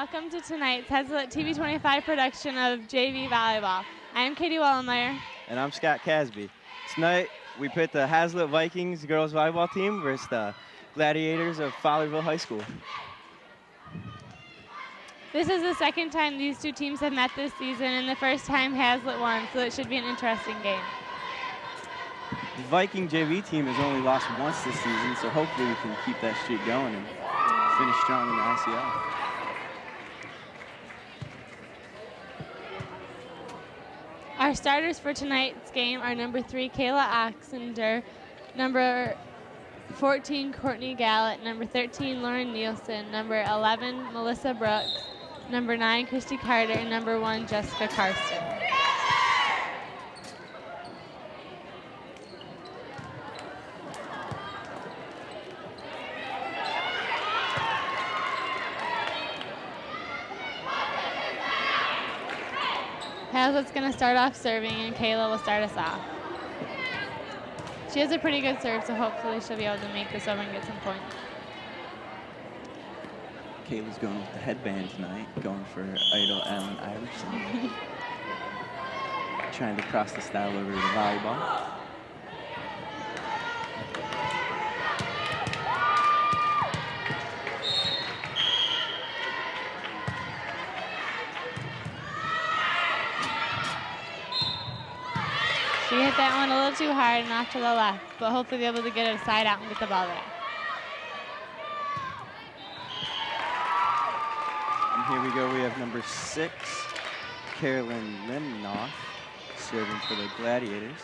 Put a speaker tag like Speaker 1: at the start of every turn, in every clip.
Speaker 1: welcome to tonight's Hazlitt TV25 production of JV Volleyball. I am Katie Wallenmeyer.
Speaker 2: And I'm Scott Casby. Tonight, we put the Hazlitt Vikings girls volleyball team versus the Gladiators of Fowlerville High School.
Speaker 1: This is the second time these two teams have met this season, and the first time Hazlitt won, so it should be an interesting game.
Speaker 2: The Viking JV team has only lost once this season, so hopefully we can keep that streak going and finish strong in the ICL.
Speaker 1: Our starters for tonight's game are number 3, Kayla Oxender, number 14, Courtney Gallett, number 13, Lauren Nielsen, number 11, Melissa Brooks, number 9, Christy Carter, and number 1, Jessica Karsten. Hazlitt's going to start off serving, and Kayla will start us off. She has a pretty good serve, so hopefully she'll be able to make this over and get some points.
Speaker 2: Kayla's going with the headband tonight, going for Idol Allen Iverson. Trying to cross the style over to the volleyball.
Speaker 1: She hit that one a little too hard and off to the left, but hopefully be able to get it side out and get the ball back.
Speaker 2: And here we go, we have number 6, Carolyn Limnoff, serving for the Gladiators.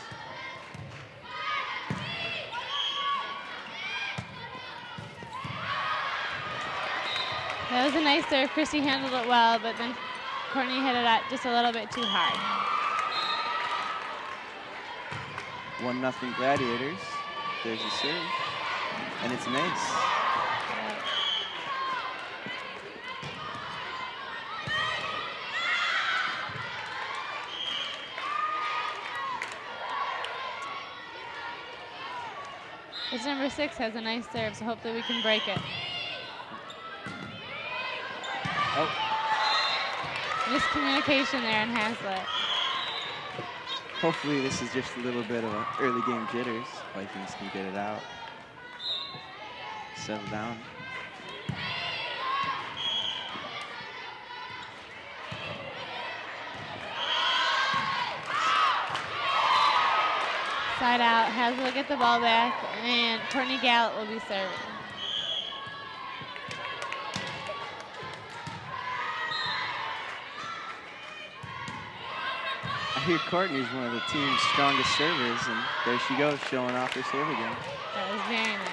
Speaker 1: That was a nice serve. Christy handled it well, but then Courtney hit it at just a little bit too hard.
Speaker 2: 1-0 Gladiators. There's the serve, and it's an ace.
Speaker 1: This number 6 has a nice serve, so hopefully we can break it.
Speaker 2: Oh.
Speaker 1: Miscommunication there in Hazlitt.
Speaker 2: Hopefully this is just a little bit of early game jitters. Vikings can get it out. Settle down.
Speaker 1: Side out, Hazlitt will get the ball back, and Courtney Gallett will be serving.
Speaker 2: I hear Courtney's one of the team's strongest servers, and there she goes, showing off her serve again.
Speaker 1: That was very nice.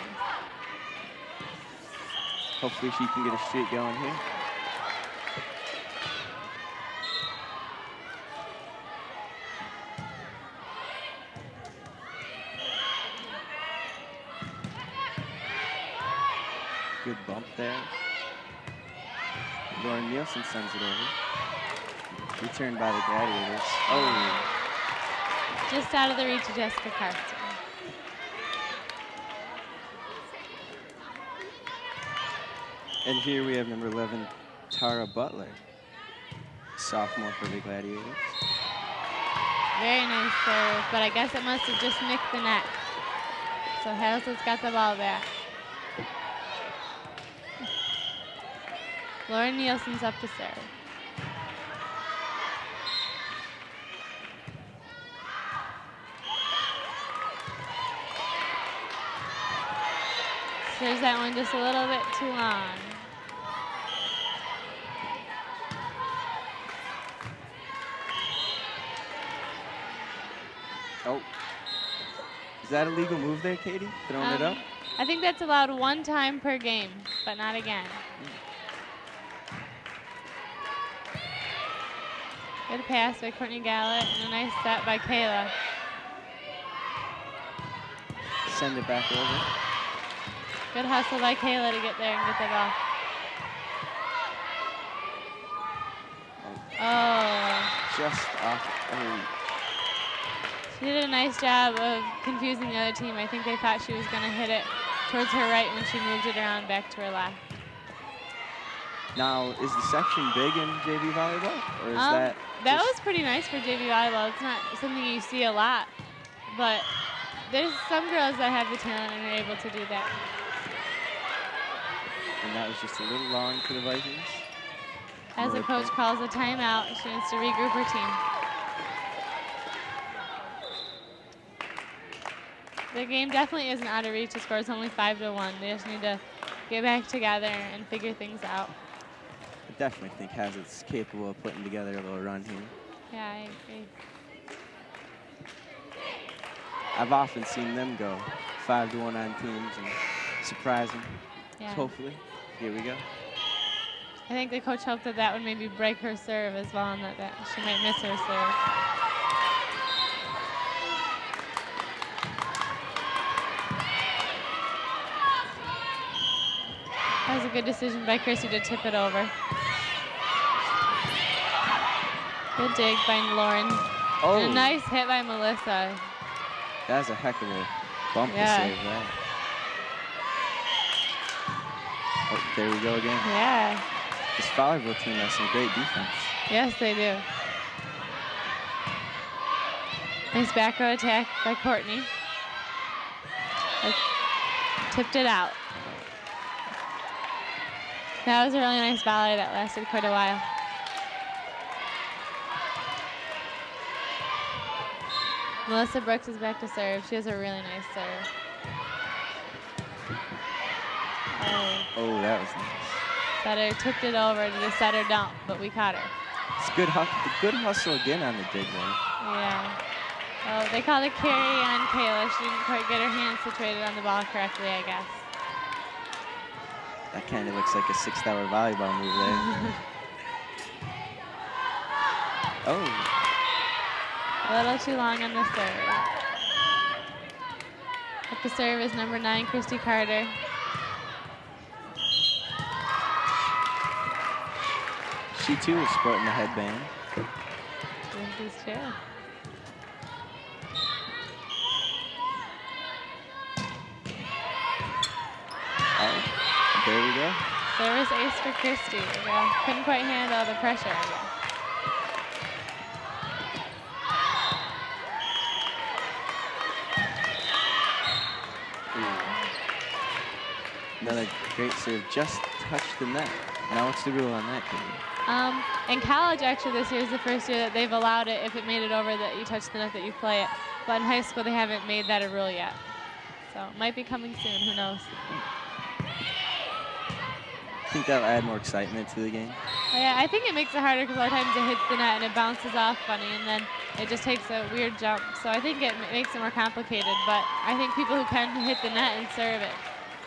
Speaker 2: Hopefully she can get a streak going here. Good bump there. Lauren Nielsen sends it over. Returned by the Gladiators. Oh.
Speaker 1: Just out of the reach of Jessica Karsten.
Speaker 2: And here we have number 11, Tara Butler, sophomore for the Gladiators.
Speaker 1: Very nice serve, but I guess it must have just nicked the net. So Hazlitt's got the ball back. Lauren Nielsen's up to serve. Serves that one just a little bit too long.
Speaker 2: Oh. Is that a legal move there, Katie? Throwing it up?
Speaker 1: I think that's allowed 1 time per game, but not again. Good pass by Courtney Gallett and a nice set by Kayla.
Speaker 2: Send it back over.
Speaker 1: Good hustle by Kayla to get there and get the ball. Oh.
Speaker 2: Just off.
Speaker 1: She did a nice job of confusing the other team. I think they thought she was going to hit it towards her right when she moved it around back to her left. Yeah.
Speaker 2: Now, is the section big in JV volleyball, or is that?
Speaker 1: That was pretty nice for JV volleyball. It's not something you see a lot, but there's some girls that have the talent and are able to do that.
Speaker 2: And that was just a little long for the Vikings.
Speaker 1: As the coach calls a timeout, she needs to regroup her team. The game definitely isn't out of reach to score. It's only 5-1. They just need to get back together and figure things out.
Speaker 2: I definitely think Hazlitt's capable of putting together a little run here.
Speaker 1: Yeah, I agree.
Speaker 2: I've often seen them go 5-1 on teams and surprise them.
Speaker 1: Yeah.
Speaker 2: So hopefully, here we go.
Speaker 1: I think the coach hoped that would maybe break her serve as well, and that she might miss her serve. That was a good decision by Chrissy to tip it over. Good dig by Lauren.
Speaker 2: Oh.
Speaker 1: And a nice hit by Melissa.
Speaker 2: That's a heck of a bump to save that. Oh, there we go again.
Speaker 1: Yeah.
Speaker 2: This Fowlerville team has some great defense.
Speaker 1: Yes, they do. Nice back row attack by Courtney. Tipped it out. That was a really nice volley that lasted quite a while. Melissa Brooks is back to serve. She has a really nice serve.
Speaker 2: Oh, that was nice.
Speaker 1: Setter tipped it over to the setter dump, but we caught her.
Speaker 2: It's good hustle again on the dig there.
Speaker 1: Yeah. Oh, they called a carry on Kayla. She didn't quite get her hands situated on the ball correctly, I guess.
Speaker 2: That kind of looks like a 6-hour volleyball move there. Oh.
Speaker 1: A little too long on the serve. At the serve is number 9, Christy Carter.
Speaker 2: She too is sporting the headband.
Speaker 1: This is true.
Speaker 2: Oh, there we go.
Speaker 1: Service ace for Christy. Couldn't quite handle the pressure, I guess.
Speaker 2: Another great serve, just touched the net. Now what's the rule on that, Katie?
Speaker 1: In college, actually, this year is the first year that they've allowed it, if it made it over, that you touch the net, that you play it. But in high school, they haven't made that a rule yet. So it might be coming soon, who knows?
Speaker 2: I think that'll add more excitement to the game.
Speaker 1: Yeah, I think it makes it harder because a lot of times it hits the net and it bounces off funny, and then it just takes a weird jump. So I think it makes it more complicated. But I think people who can hit the net and serve it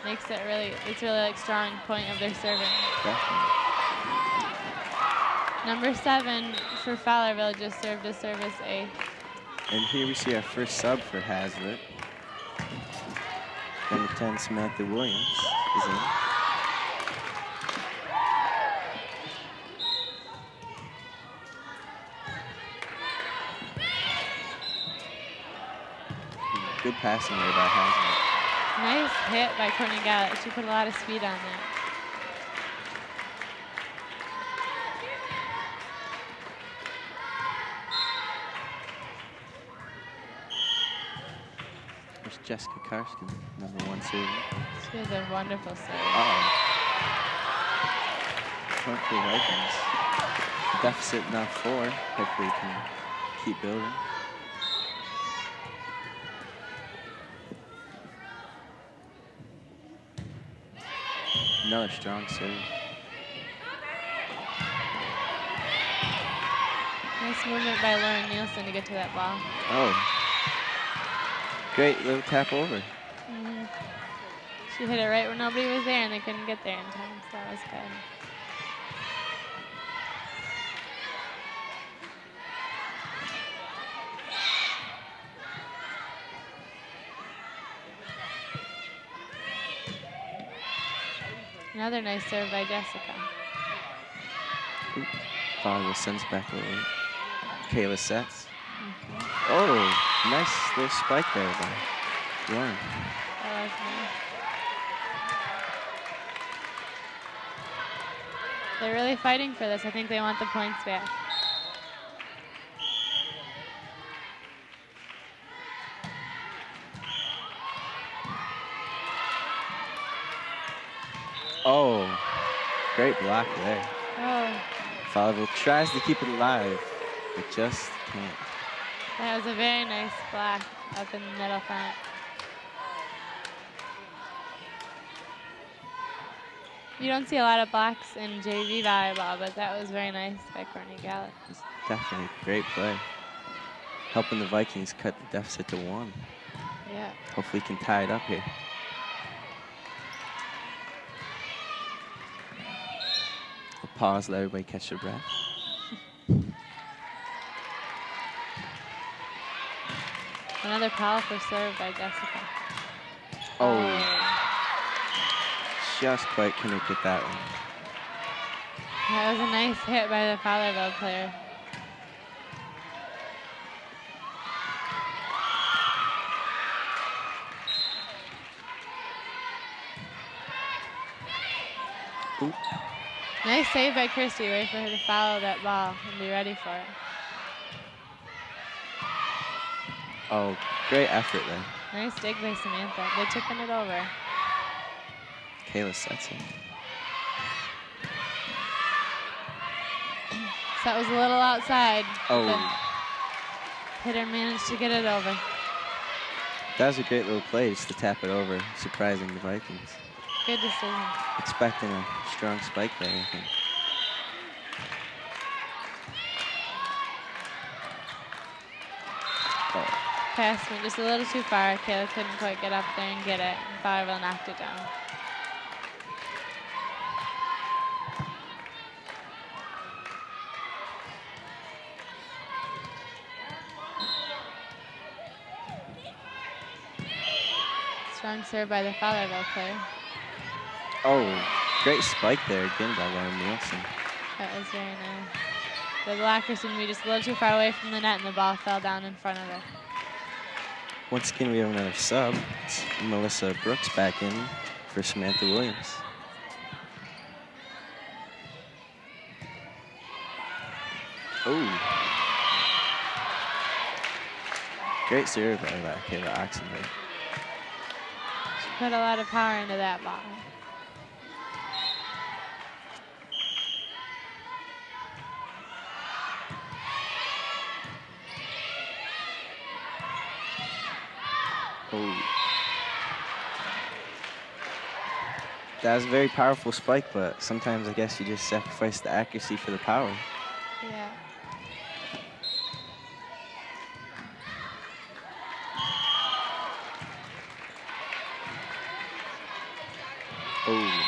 Speaker 1: makes it really, it's really like strong point of their serving.
Speaker 2: Definitely.
Speaker 1: Number 7 for Fowlerville just served a service A.
Speaker 2: And here we see our first sub for Hazlitt. Number 10, Samantha Williams is in. Good passing there by Hazlitt.
Speaker 1: Nice hit by Courtney Gallup. She put a lot of speed on that.
Speaker 2: There's Jessica Karsten, number 1 serving.
Speaker 1: She has a wonderful serve.
Speaker 2: Point for the Vikings. Deficit now 4. Hopefully we can keep building. Another strong serve.
Speaker 1: Nice movement by Lauren Nielsen to get to that ball.
Speaker 2: Oh. Great little tap over.
Speaker 1: She hit it right where nobody was there and they couldn't get there in time, so that was good. Another nice serve by Jessica.
Speaker 2: Fowlerville sends back over. Kayla sets. Oh, nice little spike there by Lauren.
Speaker 1: That was They're really fighting for this. I think they want the points back.
Speaker 2: Oh, great block there.
Speaker 1: Oh,
Speaker 2: Fowlerville tries to keep it alive, but just can't.
Speaker 1: that was a very nice block up in the middle front. You don't see a lot of blocks in JV volleyball, but that was very nice by Courtney Gallup.
Speaker 2: It's definitely a great play. Helping the Vikings cut the deficit to 1.
Speaker 1: Yeah.
Speaker 2: Hopefully can tie it up here. We'll pause, let everybody catch their breath.
Speaker 1: Another powerful serve by Jessica.
Speaker 2: Oh. Just quite couldn't get that one.
Speaker 1: That was a nice hit by the Fowlerville player.
Speaker 2: Ooh.
Speaker 1: Nice save by Christy. Wait for her to follow that ball and be ready for it.
Speaker 2: Oh, great effort there.
Speaker 1: Nice dig by Samantha. They're tipping it over.
Speaker 2: Kayla sets it.
Speaker 1: So that was a little outside.
Speaker 2: Oh.
Speaker 1: But hitter managed to get it over.
Speaker 2: That was a great little play just to tap it over, surprising the Vikings.
Speaker 1: Good decision.
Speaker 2: Expecting a strong spike there, I think. Oh.
Speaker 1: Pass went just a little too far. Kayla couldn't quite get up there and get it. And Fowlerville knocked it down. Strong serve by the Fowlerville player.
Speaker 2: Oh, great spike there again by Lauren Nielsen.
Speaker 1: That was very nice. The blocker seemed to be just a little too far away from the net, and the ball fell down in front of it.
Speaker 2: Once again, we have another sub. It's Melissa Brooks back in for Samantha Williams. Oh. Great serve by Kayla Oxenberg.
Speaker 1: She put a lot of power into that ball.
Speaker 2: Oh. That was a very powerful spike, but sometimes I guess you just sacrifice the accuracy for the power.
Speaker 1: Yeah.
Speaker 2: Oh.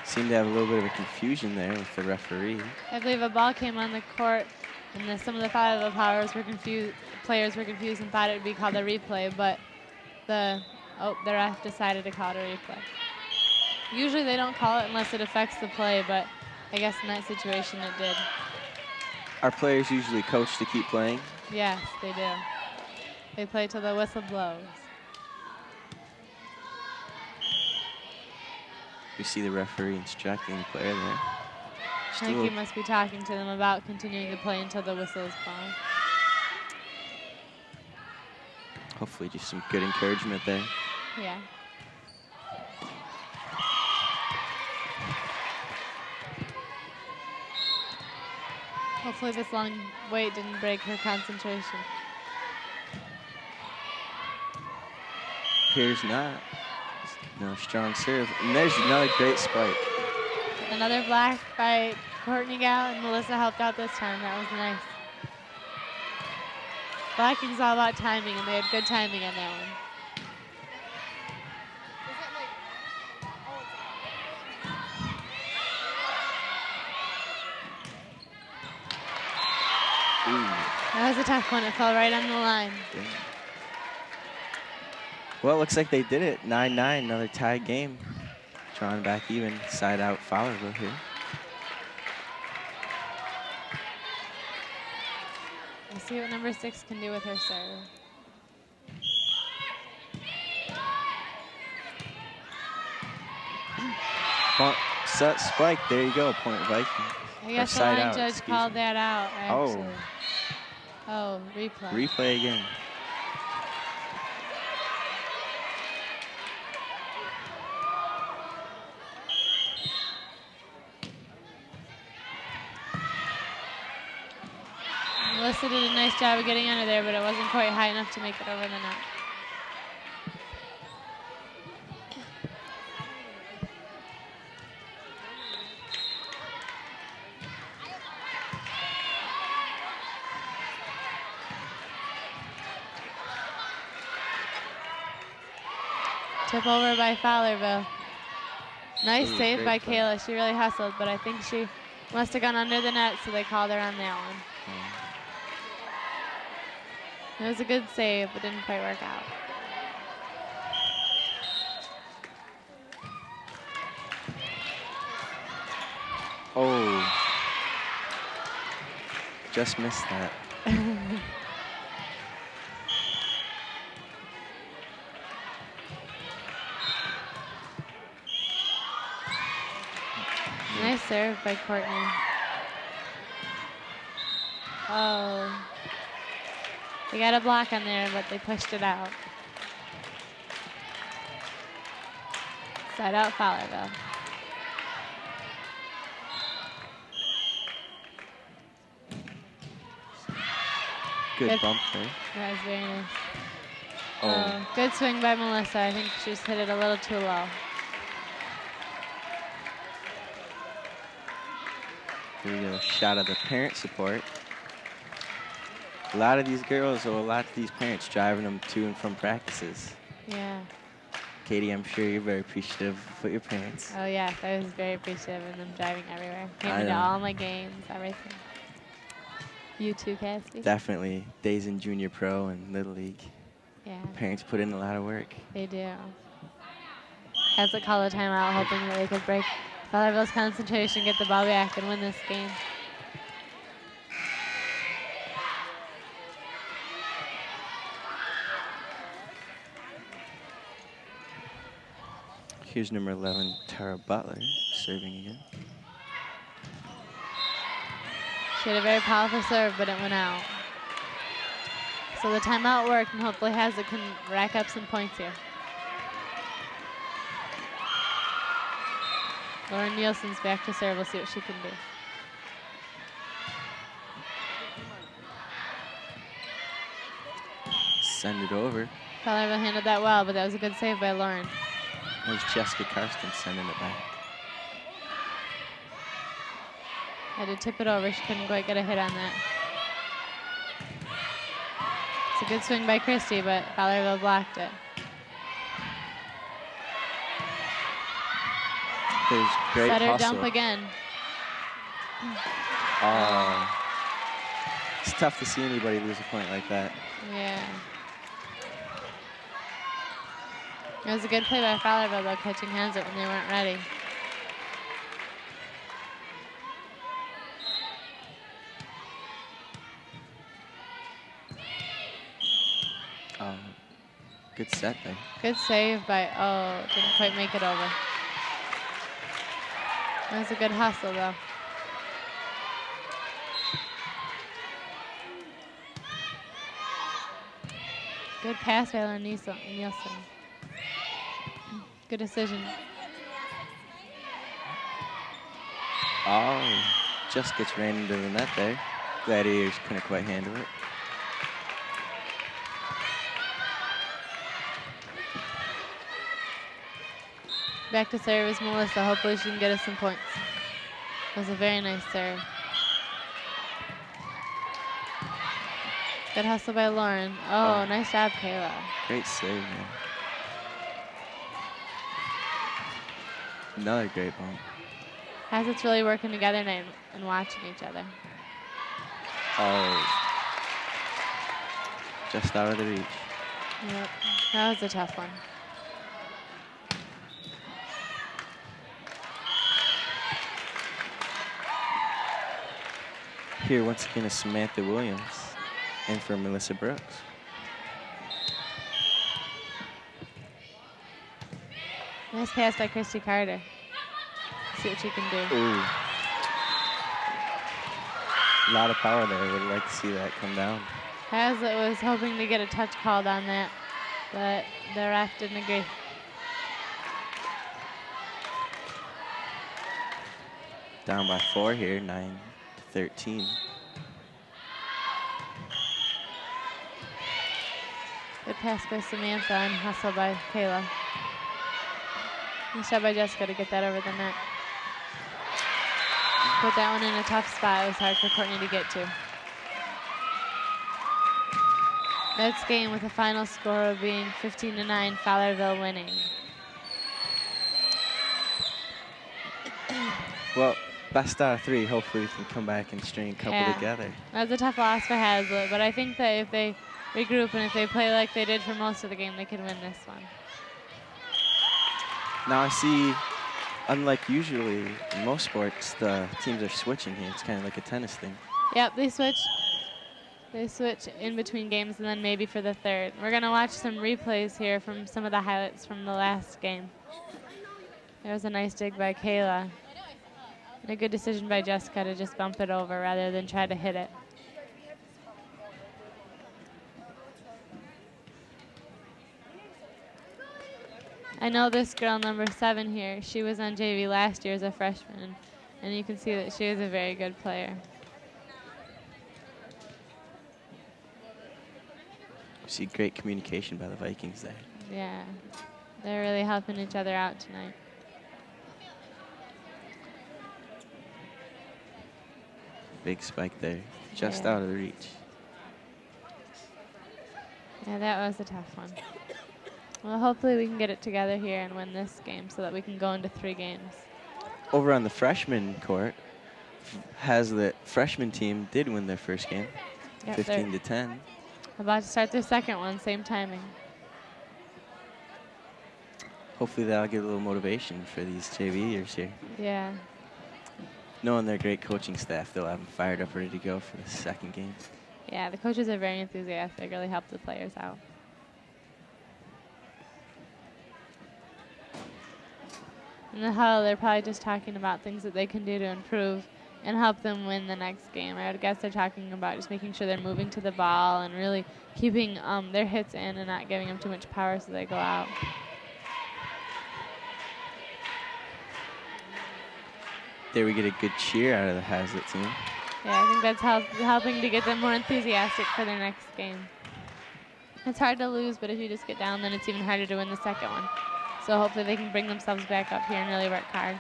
Speaker 2: Seemed to have a little bit of a confusion there with the referee.
Speaker 1: I believe a ball came on the court, and some of the Fowlerville players were confused and thought it would be called a replay, but the ref decided to call it a replay. Usually they don't call it unless it affects the play, but I guess in that situation it did.
Speaker 2: Our players usually coach to keep playing?
Speaker 1: Yes, they do. They play till the whistle blows.
Speaker 2: We see the referee instructing the player there.
Speaker 1: I think he must be talking to them about continuing to play until the whistle is blown.
Speaker 2: Hopefully just some good encouragement there.
Speaker 1: Yeah. Hopefully this long wait didn't break her concentration.
Speaker 2: Appears not. No strong serve. And there's another great spike.
Speaker 1: Another block by Courtney Gal, and Melissa helped out this time. That was nice. Blocking's all about timing, and they had good timing on that one.
Speaker 2: Ooh.
Speaker 1: That was a tough one. It fell right on the line.
Speaker 2: Yeah. Well, it looks like they did it. 9-9, another tied game. Drawing back even, side out Fowlerville here.
Speaker 1: We'll see what number 6 can do with her serve.
Speaker 2: spike. There you go. Point Viking.
Speaker 1: I guess the
Speaker 2: side
Speaker 1: line
Speaker 2: out,
Speaker 1: judge
Speaker 2: excuse
Speaker 1: called
Speaker 2: me.
Speaker 1: that out,
Speaker 2: Oh.
Speaker 1: actually. Oh, replay.
Speaker 2: Replay again.
Speaker 1: Melissa did a nice job of getting under there, but it wasn't quite high enough to make it over the net. Tip over by Fowlerville. Nice
Speaker 2: Ooh,
Speaker 1: save
Speaker 2: great
Speaker 1: by
Speaker 2: play.
Speaker 1: Kayla. She really hustled, but I think she must have gone under the net, so they called her on that one. It was a good save, but didn't quite work out.
Speaker 2: Oh. Just missed that.
Speaker 1: Nice serve by Courtney. Oh. They got a block on there, but they pushed it out. Side out Fowlerville.
Speaker 2: Good bump there.
Speaker 1: That was very nice.
Speaker 2: Oh.
Speaker 1: Good swing by Melissa. I think she just hit it a little too low.
Speaker 2: Here we go. Shot of the parent support. A lot of these girls, or a lot of these parents driving them to and from practices.
Speaker 1: Yeah.
Speaker 2: Katie, I'm sure you're very appreciative of your parents.
Speaker 1: Oh, yes. I was very appreciative of them driving everywhere. Came
Speaker 2: I
Speaker 1: to
Speaker 2: know.
Speaker 1: all my games, everything. You too, Cassie?
Speaker 2: Definitely. Days in junior pro and Little League.
Speaker 1: Yeah.
Speaker 2: Parents put in a lot of work.
Speaker 1: They do. Has to call a timeout, hoping that they could break Fowlerville's concentration, get the ball back, and win this game.
Speaker 2: Here's number 11, Tara Butler, serving again.
Speaker 1: She had a very powerful serve, but it went out. So the timeout worked, and hopefully Hazlitt can rack up some points here. Lauren Nielsen's back to serve. We'll see what she can do.
Speaker 2: Send it over.
Speaker 1: Fowlerville handled that well, but that was a good save by Lauren.
Speaker 2: There's Jessica Karsten sending it back.
Speaker 1: Had to tip it over. She couldn't quite get a hit on that. It's a good swing by Christie, but Fowlerville blocked it.
Speaker 2: There's great
Speaker 1: Set her
Speaker 2: hustle.
Speaker 1: dump again.
Speaker 2: Oh. It's tough to see anybody lose a point like that.
Speaker 1: Yeah. It was a good play by Fowlerville, though, catching Hazlitt when they weren't ready.
Speaker 2: Good set there.
Speaker 1: Good save by, didn't quite make it over. That was a good hustle, though. Good pass by Lauren Nielsen. Good decision.
Speaker 2: Oh, just gets ran into the net there. Gladiators couldn't quite handle it.
Speaker 1: Back to serve is Melissa. Hopefully she can get us some points. That was a very nice serve. Good hustle by Lauren. Oh, nice job, Kayla.
Speaker 2: Great save, man. Another great bump.
Speaker 1: Hazlitt's really working together tonight and watching each other.
Speaker 2: Oh. Just out of the reach.
Speaker 1: Yep, that was a tough one.
Speaker 2: Here, once again, is Samantha Williams in for Melissa Brooks.
Speaker 1: Nice pass by Christy Carter. see what she can do.
Speaker 2: Ooh. A lot of power there. Would like to see that come down.
Speaker 1: Hazlitt was hoping to get a touch called on that, but the ref didn't agree.
Speaker 2: Down by 4 here, 9-13.
Speaker 1: Good pass by Samantha and hustle by Kayla. And shot by Jessica to get that over the net. Put that one in a tough spot. It was hard for Courtney to get to. Next game with the final score being 15-9, Fowlerville winning.
Speaker 2: Well, best out of 3. Hopefully we can come back and string a couple together.
Speaker 1: That was a tough loss for Hazlitt, but I think that if they regroup and if they play like they did for most of the game, they could win this one.
Speaker 2: Now I see, unlike usually in most sports, the teams are switching here. It's kind of like a tennis thing.
Speaker 1: Yep, they switch. They switch in between games and then maybe for the third. We're going to watch some replays here from some of the highlights from the last game. There was a nice dig by Kayla. And a good decision by Jessica to just bump it over rather than try to hit it. I know this girl, number 7 here. She was on JV last year as a freshman, and you can see that she is a very good player.
Speaker 2: See great communication by the Vikings there.
Speaker 1: Yeah, they're really helping each other out tonight.
Speaker 2: Big spike there, just out of the reach.
Speaker 1: Yeah, that was a tough one. Well, hopefully we can get it together here and win this game so that we can go into 3 games.
Speaker 2: Over on the freshman court, the freshman team did win their first game, 15-10.
Speaker 1: About to start their second one, same timing.
Speaker 2: Hopefully that'll get a little motivation for these JVers here.
Speaker 1: Yeah.
Speaker 2: Knowing their great coaching staff, they'll have them fired up, ready to go for the second game.
Speaker 1: Yeah, the coaches are very enthusiastic, really help the players out. In the huddle, they're probably just talking about things that they can do to improve and help them win the next game. I would guess they're talking about just making sure they're moving to the ball and really keeping their hits in and not giving them too much power so they go out.
Speaker 2: There we get a good cheer out of the Hazlitt team.
Speaker 1: Yeah, I think that's helping to get them more enthusiastic for their next game. It's hard to lose, but if you just get down, then it's even harder to win the second one. So hopefully they can bring themselves back up here and really work hard.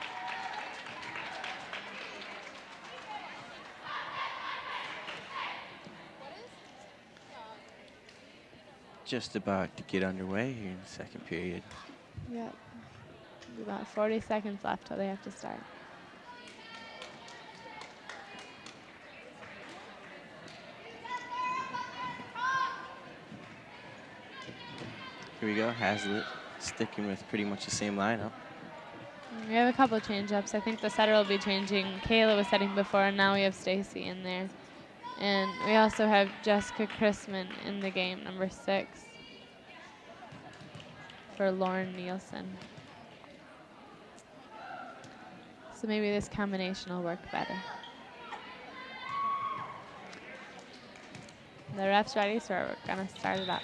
Speaker 2: Just about to get underway here in the second period.
Speaker 1: Yep. About 40 seconds left till they have to start.
Speaker 2: Here we go, Hazlitt sticking with pretty much the same lineup.
Speaker 1: We have a couple of change-ups. I think the setter will be changing. Kayla was setting before, and now we have Stacy in there. And we also have Jessica Chrisman in the game, number 6, for Lauren Nielsen. So maybe this combination will work better. The ref's ready, so we're going to start it up.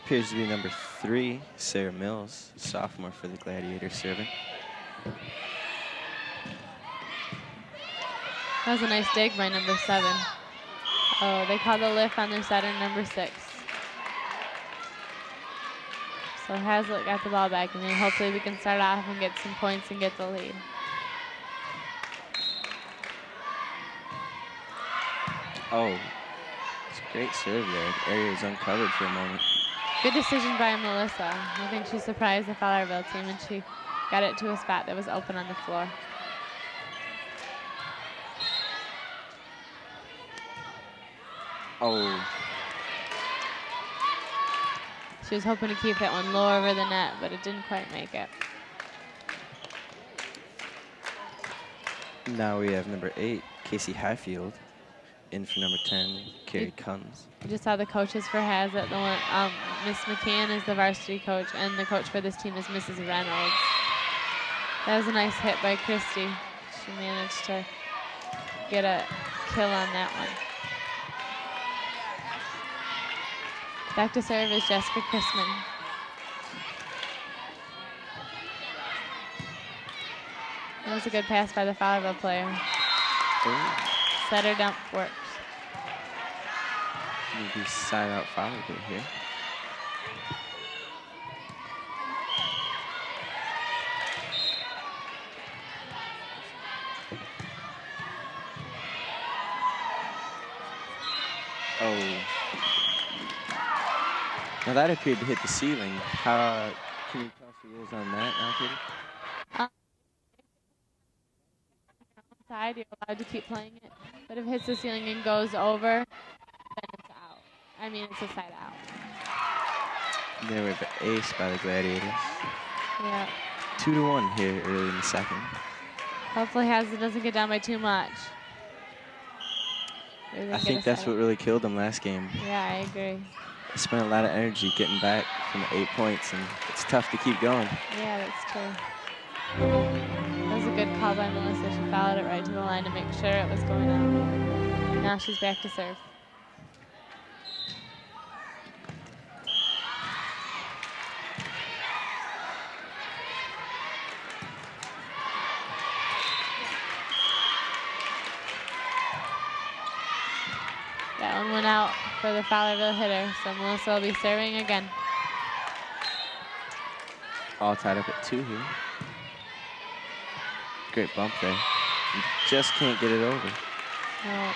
Speaker 2: Appears to be number 3, Sarah Mills, sophomore for the Gladiators serving.
Speaker 1: That was a nice dig by number 7. Oh, they called a lift on their setter, number 6. So Hazlitt got the ball back, and then hopefully we can start off and get some points and get the lead.
Speaker 2: Oh, it's a great serve there. The area was uncovered for a moment.
Speaker 1: Good decision by Melissa. I think she surprised the Fowlerville team, and she got it to a spot that was open on the floor.
Speaker 2: Oh.
Speaker 1: She was hoping to keep that one low over the net, but it didn't quite make it.
Speaker 2: Now we have number 8, Casey Highfield, in for number 10, Carrie Kunz.
Speaker 1: We just saw the coaches for Hazlitt. The one, Miss McCann is the varsity coach, and the coach for this team is Mrs. Reynolds. That was a nice hit by Christy. She managed to get a kill on that one. Back to serve is Jessica Chrisman. That was a good pass by the Fowlerville player. Setter dump works.
Speaker 2: Maybe side out Fowlerville here. Oh. Now that appeared to hit the ceiling. How can you tell us the rules on that now, Katie?
Speaker 1: Side, you're allowed to keep playing it, but if it hits the ceiling and goes over, then it's out. I mean, it's a side out.
Speaker 2: There we have an ace by the Gladiators.
Speaker 1: Yeah.
Speaker 2: 2-1 here early in the second.
Speaker 1: Hopefully Haslett doesn't get down by too much.
Speaker 2: I think that's what really killed them last game.
Speaker 1: Yeah, I agree.
Speaker 2: They spent a lot of energy getting back from the 8 points, and it's tough to keep going.
Speaker 1: Yeah, that's true. That was a good call by Melissa. She followed it right to the line to make sure it was going out. Now she's back to serve. That one went out for the Fowlerville hitter, so Melissa will be serving again.
Speaker 2: All tied up at 2 here. Great bump there. You just can't get it over.
Speaker 1: No.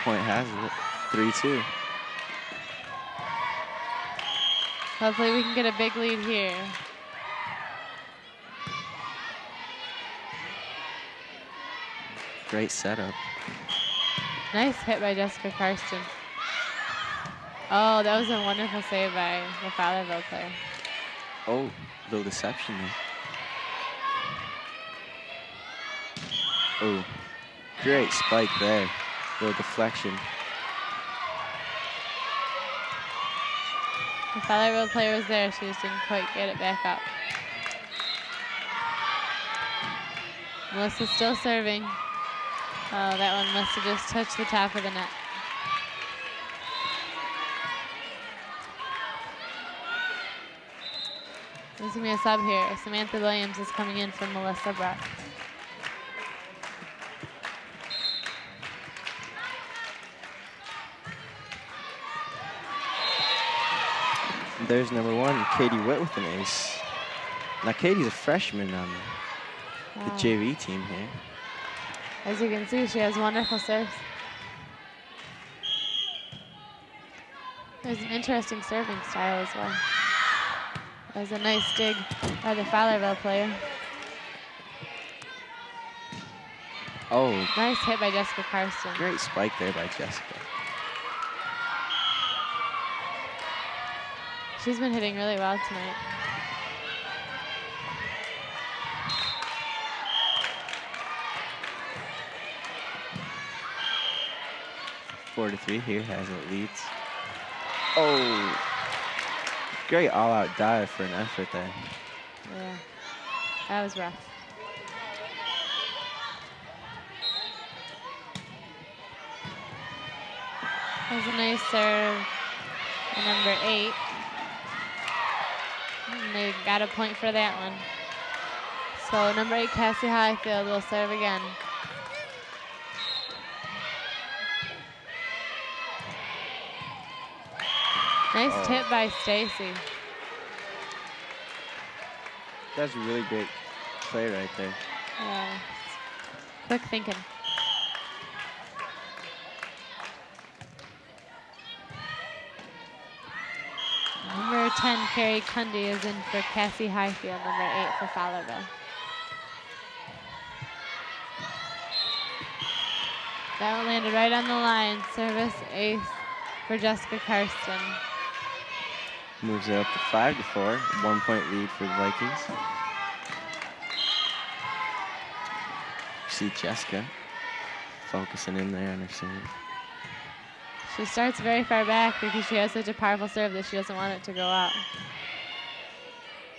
Speaker 2: Point has it. 3-2.
Speaker 1: Hopefully we can get a big lead here.
Speaker 2: Great setup.
Speaker 1: Nice hit by Jessica Karsten. Oh, that was a wonderful save by the Fowlerville player.
Speaker 2: Oh, little deception there. Oh, great spike there. Little deflection.
Speaker 1: The Fowlerville player was there. She just didn't quite get it back up. Melissa's still serving. Oh, that one must have just touched the top of the net. There's going to be a sub here. Samantha Williams is coming in for Melissa Bruck.
Speaker 2: There's number 1, Katie Witt with an ace. Now Katie's a freshman on the JV team here.
Speaker 1: As you can see, she has wonderful serves. There's an interesting serving style as well. There's a nice dig by the Fowlerville player.
Speaker 2: Oh.
Speaker 1: Nice hit by Jessica Karsten.
Speaker 2: Great spike there by Jessica.
Speaker 1: She's been hitting really well tonight.
Speaker 2: Four to 3 here, Haslett leads. Oh, great all-out dive for an effort there.
Speaker 1: Yeah, that was rough. That was a nice serve by number 8. And they got a point for that one. So number 8, Cassie Highfield, will serve again. Nice tip by Stacy.
Speaker 2: That's a really great play right there.
Speaker 1: Yeah, quick thinking. Number 10, Carrie Cundy, is in for Cassie Highfield, number 8 for Fowlerville. That one landed right on the line. Service ace for Jessica Karsten.
Speaker 2: Moves it up to 5-4, 1 point lead for the Vikings. See Jessica focusing in there on her serve.
Speaker 1: She starts very far back because she has such a powerful serve that she doesn't want it to go out.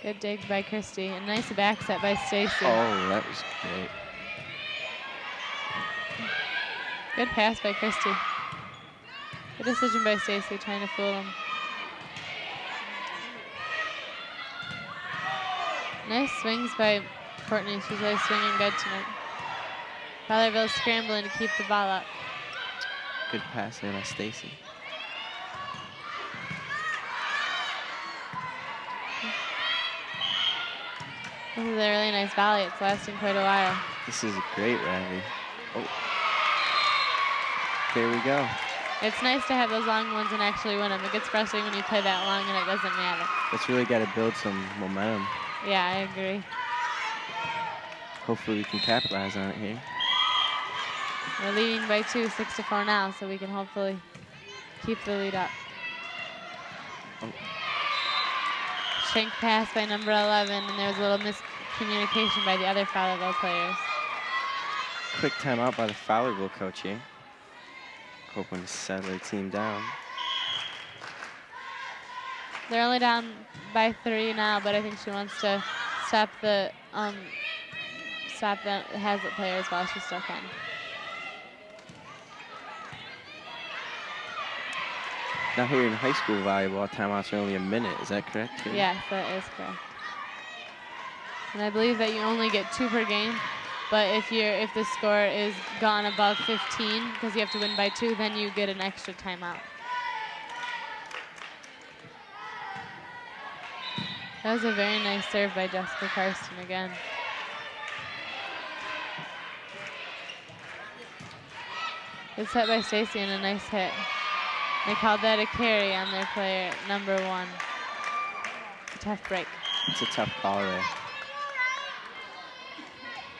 Speaker 1: Good dig by Christy. A nice back set by Stacy.
Speaker 2: Oh, that was great.
Speaker 1: Good pass by Christy. Good decision by Stacy, trying to fool him. Nice swings by Courtney. She's really swinging good tonight. Fowlerville scrambling to keep the ball up.
Speaker 2: Good pass there by Stacy.
Speaker 1: This is a really nice volley. It's lasting quite a while.
Speaker 2: This is a great rally. Oh. There we go.
Speaker 1: It's nice to have those long ones and actually win them. It gets frustrating when you play that long and it doesn't matter.
Speaker 2: That's really got to build some momentum.
Speaker 1: Yeah, I agree.
Speaker 2: Hopefully we can capitalize on it here.
Speaker 1: We're leading by 2, 6-4 now, so we can hopefully keep the lead up.
Speaker 2: Oh.
Speaker 1: Shank pass by number 11, and there was a little miscommunication by the other Fowlerville players.
Speaker 2: Quick timeout by the Fowlerville coach here. Hoping to settle their team down.
Speaker 1: They're only down by 3 now, but I think she wants to stop the Hazlitt players while she still can.
Speaker 2: Now here in high school volleyball, timeouts are only a minute. Is that correct? Here?
Speaker 1: Yes, that is correct. And I believe that you only get 2 per game. But if the score is gone above 15, because you have to win by 2, then you get an extra timeout. That was a very nice serve by Jessica Karsten again. Good set by Stacy and a nice hit. They called that a carry on their player, number 1. A tough break.
Speaker 2: It's a tough call there.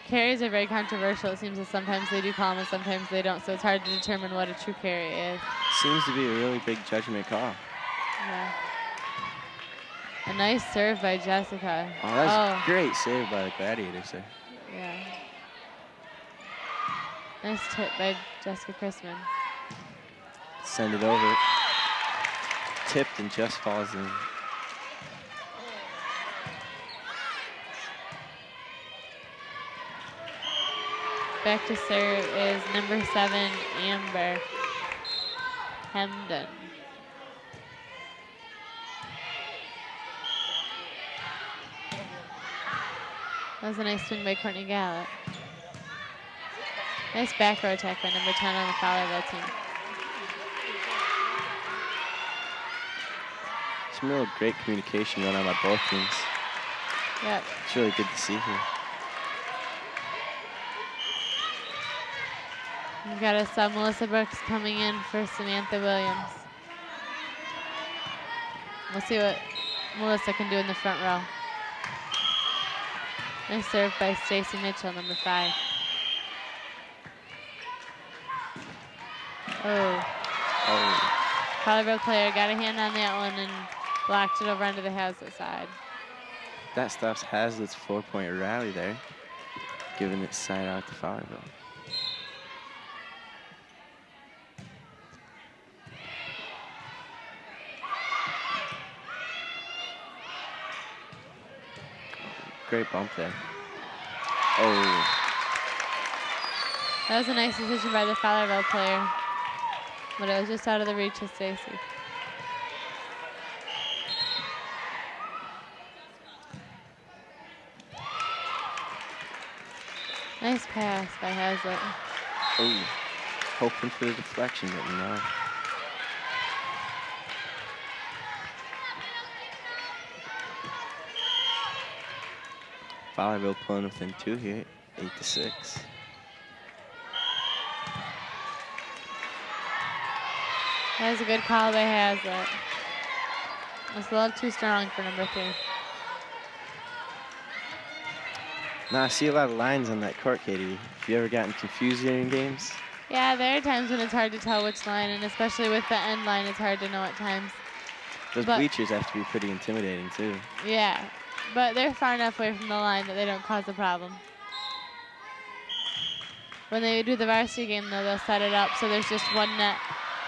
Speaker 1: Carries are very controversial. It seems that sometimes they do call them and sometimes they don't, so it's hard to determine what a true carry is.
Speaker 2: Seems to be a really big judgment call.
Speaker 1: Yeah. A nice serve by Jessica.
Speaker 2: Oh, that's a great save by the Gladiators there.
Speaker 1: Yeah. Nice tip by Jessica Chrisman.
Speaker 2: Send it over. Tipped and just falls in.
Speaker 1: Back to serve is number 7, Amber Hemden. That was a nice swing by Courtney Gallup. Nice back row attack by number 10 on the Fowlerville team.
Speaker 2: Some real great communication going on by both teams.
Speaker 1: Yep.
Speaker 2: It's really good to see here.
Speaker 1: We've got us Melissa Brooks coming in for Samantha Williams. We'll see what Melissa can do in the front row. Nice serve by Stacy Mitchell, number 5. Oh. Fowlerville player got a hand on that one and blocked it over onto the Hazlitt side.
Speaker 2: That stops Hazlitt's 4-point rally there, giving it side out to Fowlerville. Great bump there. Oh.
Speaker 1: That was a nice decision by the Fowlerville player, but it was just out of the reach of Stacy. Nice pass by Hazlitt.
Speaker 2: Oh, hoping for the deflection, but no. Fowlerville pulling within 2 here, 8-6.
Speaker 1: That was a good call by Hazlitt. It's a little too strong for number 3.
Speaker 2: Now, I see a lot of lines on that court, Katie. Have you ever gotten confused during games?
Speaker 1: Yeah, there are times when it's hard to tell which line, and especially with the end line, it's hard to know at times.
Speaker 2: Those bleachers have to be pretty intimidating, too.
Speaker 1: Yeah, but they're far enough away from the line that they don't cause a problem. When they do the varsity game, though, they'll set it up so there's just one net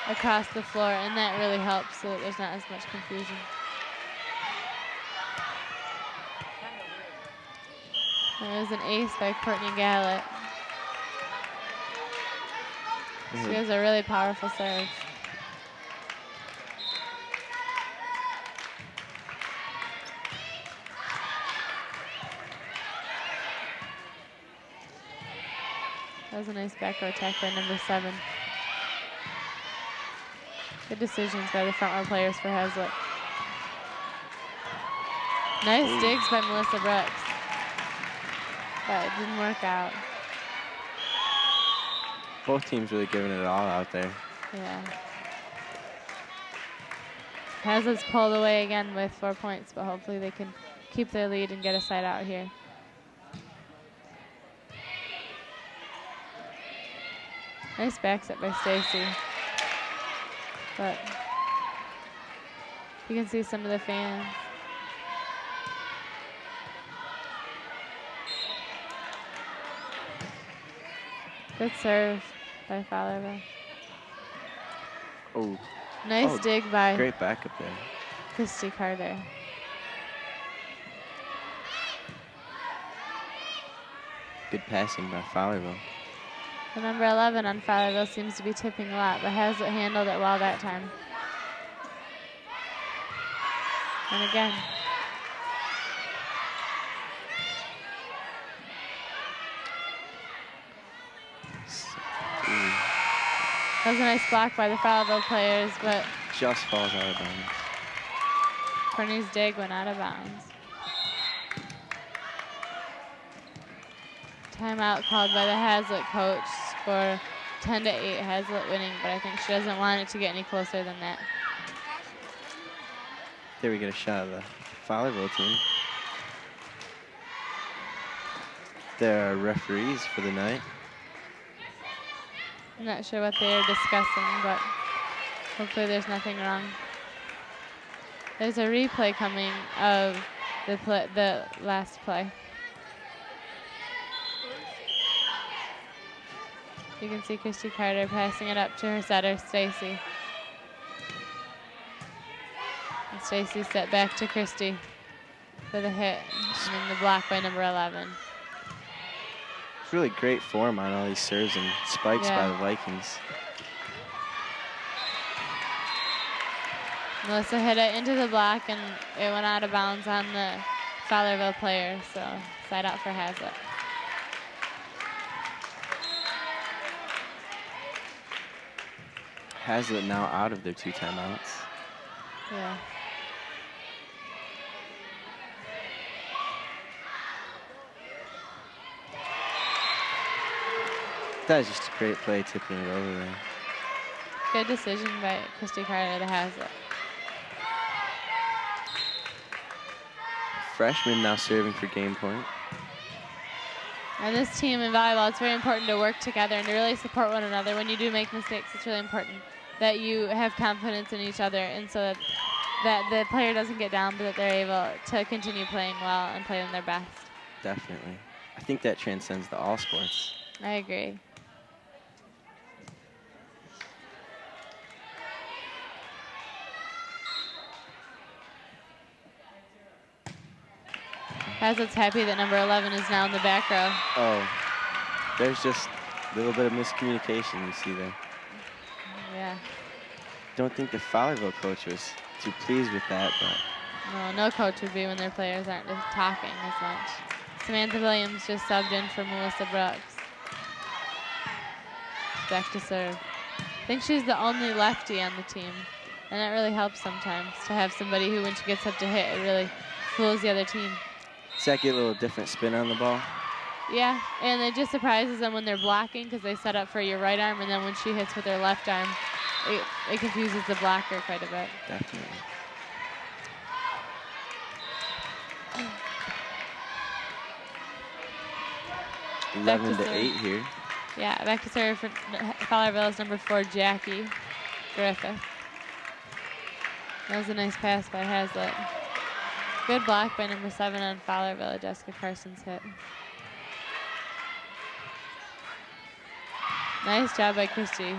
Speaker 1: across the floor, and that really helps so that there's not as much confusion. It was an ace by Courtney Gallett. She has a really powerful serve. That was a nice back row attack by number 7. Good decisions by the front row players for Hazlitt. Nice digs by Melissa Brooks. But it didn't work out.
Speaker 2: Both teams really giving it all out there.
Speaker 1: Yeah. Hazlitt's pulled away again with 4 points, but hopefully they can keep their lead and get a side out here. Nice back set by Stacy. But you can see some of the fans. Good serve by Fowlerville.
Speaker 2: Oh.
Speaker 1: Nice dig by
Speaker 2: great backup there.
Speaker 1: Christy Carter.
Speaker 2: Good passing by Fowlerville.
Speaker 1: The number 11 on Fowlerville seems to be tipping a lot, but Hazlitt handled it well that time. And again. That was a nice block by the Fowlerville players, but
Speaker 2: just falls out of bounds.
Speaker 1: Courtney's dig went out of bounds. Timeout called by the Hazlitt coach. Score 10-8, Hazlitt winning, but I think she doesn't want it to get any closer than that.
Speaker 2: There we get a shot of the Fowlerville team. There are referees for the night.
Speaker 1: I'm not sure what they're discussing, but hopefully there's nothing wrong. There's a replay coming of the last play. You can see Christy Carter passing it up to her setter, Stacy. And Stacy set back to Christy for the hit, and then the block by number 11.
Speaker 2: It's really great form on all these serves and spikes by the Vikings.
Speaker 1: Melissa hit it into the block, and it went out of bounds on the Fowlerville player, so side out for Hazlitt.
Speaker 2: Hazlitt now out of their 2 timeouts.
Speaker 1: Yeah.
Speaker 2: That is just a great play, tipping it over there.
Speaker 1: Good decision by Christy Carter to Hazlitt.
Speaker 2: Freshman now serving for game point.
Speaker 1: And this team in volleyball, it's very important to work together and to really support one another. When you do make mistakes, it's really important that you have confidence in each other, and so that the player doesn't get down, but that they're able to continue playing well and play on their best.
Speaker 2: Definitely. I think that transcends to all sports.
Speaker 1: I agree. Hazlitt's happy that number 11 is now in the back row.
Speaker 2: Oh, there's just a little bit of miscommunication you see there.
Speaker 1: Yeah.
Speaker 2: Don't think the Fowlerville coach was too pleased with that, but.
Speaker 1: No coach would be when their players aren't just talking as much. Samantha Williams just subbed in for Melissa Brooks. Back to serve. I think she's the only lefty on the team, and that really helps sometimes to have somebody who, when she gets up to hit, it really fools the other team.
Speaker 2: Does that get a little different spin on the ball?
Speaker 1: Yeah, and it just surprises them when they're blocking because they set up for your right arm, and then when she hits with her left arm, it confuses the blocker quite a bit.
Speaker 2: Definitely.
Speaker 1: Back
Speaker 2: 11-8 here.
Speaker 1: Yeah, back to serve for Fowlerville is number 4, Jackie Griffith. That was a nice pass by Hazlitt. Good block by number 7 on Fowlerville, Jessica Carson's hit. Nice job by Christy.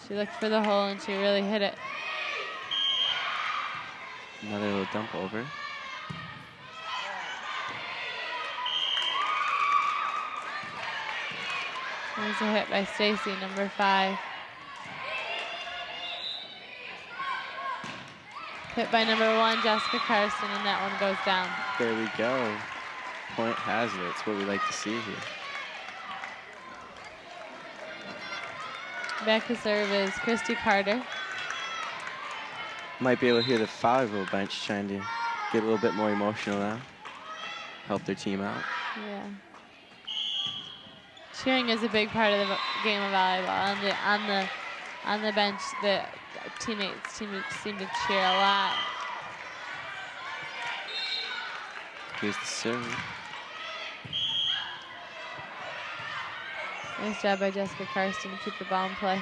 Speaker 1: She looked for the hole and she really hit it.
Speaker 2: Another little dump over.
Speaker 1: There's a hit by Stacy, number 5. Hit by number 1, Jessica Karsten, and that one goes down.
Speaker 2: There we go. Point Hazlitt. It's what we like to see here.
Speaker 1: Back to serve is Christy Carter.
Speaker 2: Might be able to hear the Fowlerville bench trying to get a little bit more emotional now. Help their team out.
Speaker 1: Yeah. Cheering is a big part of the game of volleyball. On the bench, the teammates seem to cheer a lot.
Speaker 2: Here's the serve.
Speaker 1: Nice job by Jessica Karsten to keep the ball in play.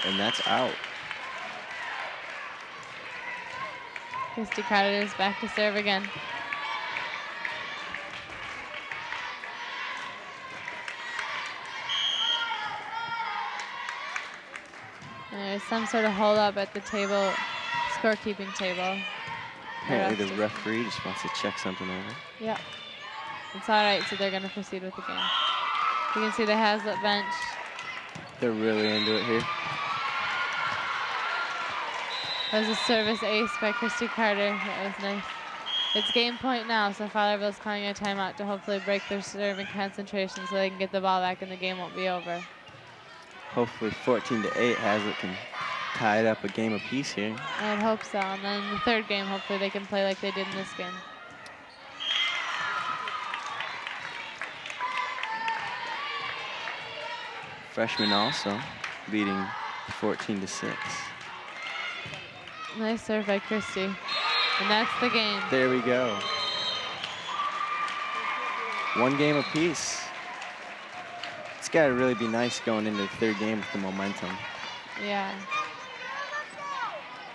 Speaker 2: And that's out.
Speaker 1: Christy Carter is back to serve again. There's some sort of hold up at the table, scorekeeping table.
Speaker 2: Apparently the referee just wants to check something over.
Speaker 1: Yep. It's all right, so they're going to proceed with the game. You can see the Hazlitt bench.
Speaker 2: They're really into it here.
Speaker 1: That was a service ace by Christy Carter. That was nice. It's game point now, so Fowlerville's calling a timeout to hopefully break their serving concentration so they can get the ball back and the game won't be over.
Speaker 2: Hopefully 14-8, Hazlitt can tie it up a game apiece here.
Speaker 1: I'd hope so. And then in the third game, hopefully they can play like they did in this game.
Speaker 2: Freshman also leading 14-6.
Speaker 1: Nice serve by Christy. And that's the game.
Speaker 2: There we go. One game apiece. It's got to really be nice going into the third game with the momentum.
Speaker 1: Yeah.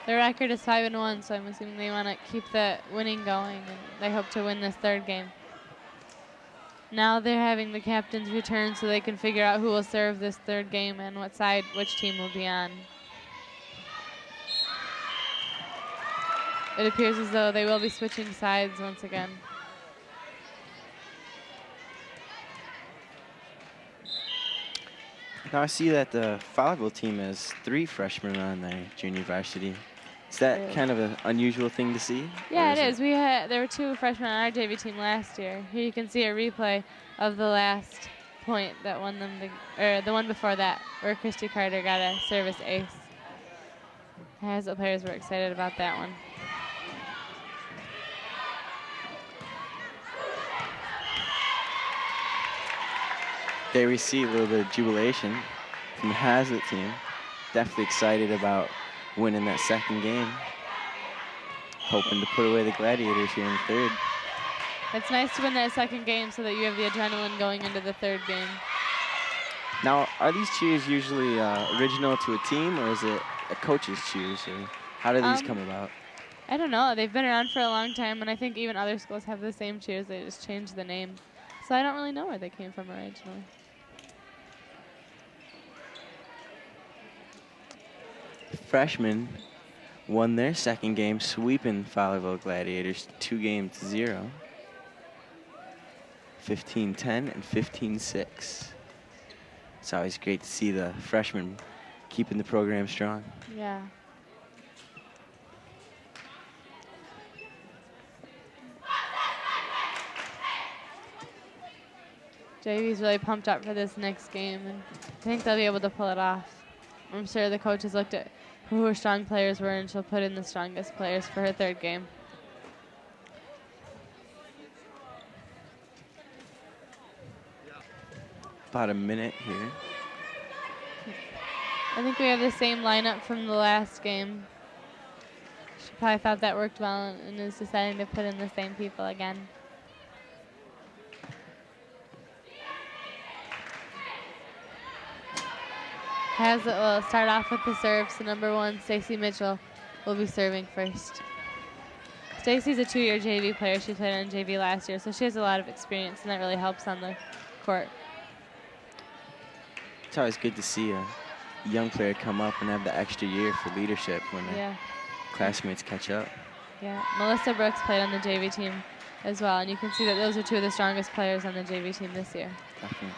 Speaker 1: Their record is 5-1, so I'm assuming they want to keep the winning going, and they hope to win this third game. Now they're having the captains return so they can figure out who will serve this third game and what side which team will be on. It appears as though they will be switching sides once again.
Speaker 2: Now I see that the Fowlerville team has 3 freshmen on their junior varsity. Is that kind of an unusual thing to see?
Speaker 1: Yeah, it is. There were 2 freshmen on our JV team last year. Here you can see a replay of the last point that won them, the one before that, where Christy Carter got a service ace. Hazlitt players were excited about that one.
Speaker 2: There we see a little bit of jubilation from the Hazlitt team. Definitely excited about winning that second game. Hoping to put away the Gladiators here in the third.
Speaker 1: It's nice to win that second game so that you have the adrenaline going into the third game.
Speaker 2: Now, are these cheers usually original to a team, or is it a coach's cheers? Or how do these come about?
Speaker 1: I don't know. They've been around for a long time, and I think even other schools have the same cheers. They just changed the name. So I don't really know where they came from originally.
Speaker 2: Freshmen won their second game, sweeping Fowlerville Gladiators 2-0. 15-10 and 15-6. It's always great to see the freshmen keeping the program strong.
Speaker 1: Yeah. JV's really pumped up for this next game, and I think they'll be able to pull it off. I'm sure the coach has looked at who her strong players were, and she'll put in the strongest players for her third game.
Speaker 2: About a minute here.
Speaker 1: I think we have the same lineup from the last game. She probably thought that worked well and is deciding to put in the same people again. Hazlitt will start off with the serve, so number 1, Stacey Mitchell, will be serving first. Stacey's a 2-year JV player. She played on JV last year, so she has a lot of experience, and that really helps on the court.
Speaker 2: It's always good to see a young player come up and have the extra year for leadership when their classmates catch up.
Speaker 1: Yeah, Melissa Brooks played on the JV team as well. And you can see that those are two of the strongest players on the JV team this year.
Speaker 2: Definitely.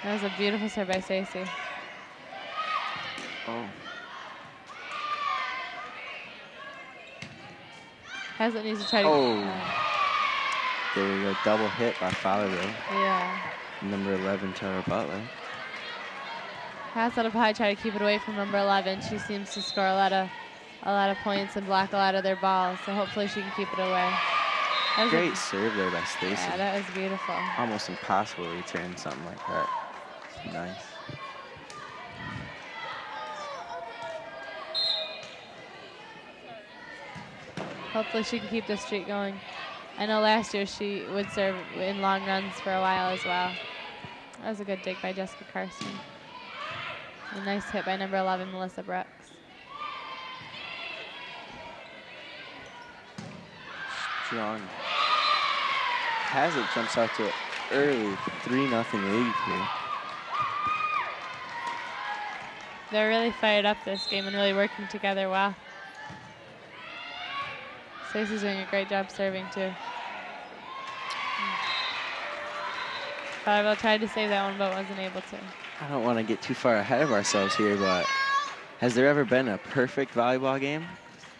Speaker 1: That was a beautiful serve by Stacey.
Speaker 2: Oh.
Speaker 1: Hazlitt needs to try to...
Speaker 2: There we go. Double hit by Fowlerville.
Speaker 1: Yeah.
Speaker 2: Number 11, Tara Butler.
Speaker 1: Hazlitt will probably try to keep it away from number 11. She seems to score a lot of points and block a lot of their balls, so hopefully she can keep it away.
Speaker 2: Great serve there by Stacey.
Speaker 1: Yeah, that was beautiful.
Speaker 2: Almost impossible to return something like that. Nice.
Speaker 1: Hopefully she can keep this streak going. I know last year she would serve in long runs for a while as well. That was a good dig by Jessica Carson. A nice hit by number 11, Melissa Brooks.
Speaker 2: Strong. Hazlitt jumps out to an early 3-0 lead here.
Speaker 1: They're really fired up this game and really working together well. Stacey's doing a great job serving too. Fowlerville tried to save that one but wasn't able to.
Speaker 2: I don't want to get too far ahead of ourselves here, but has there ever been a perfect volleyball game?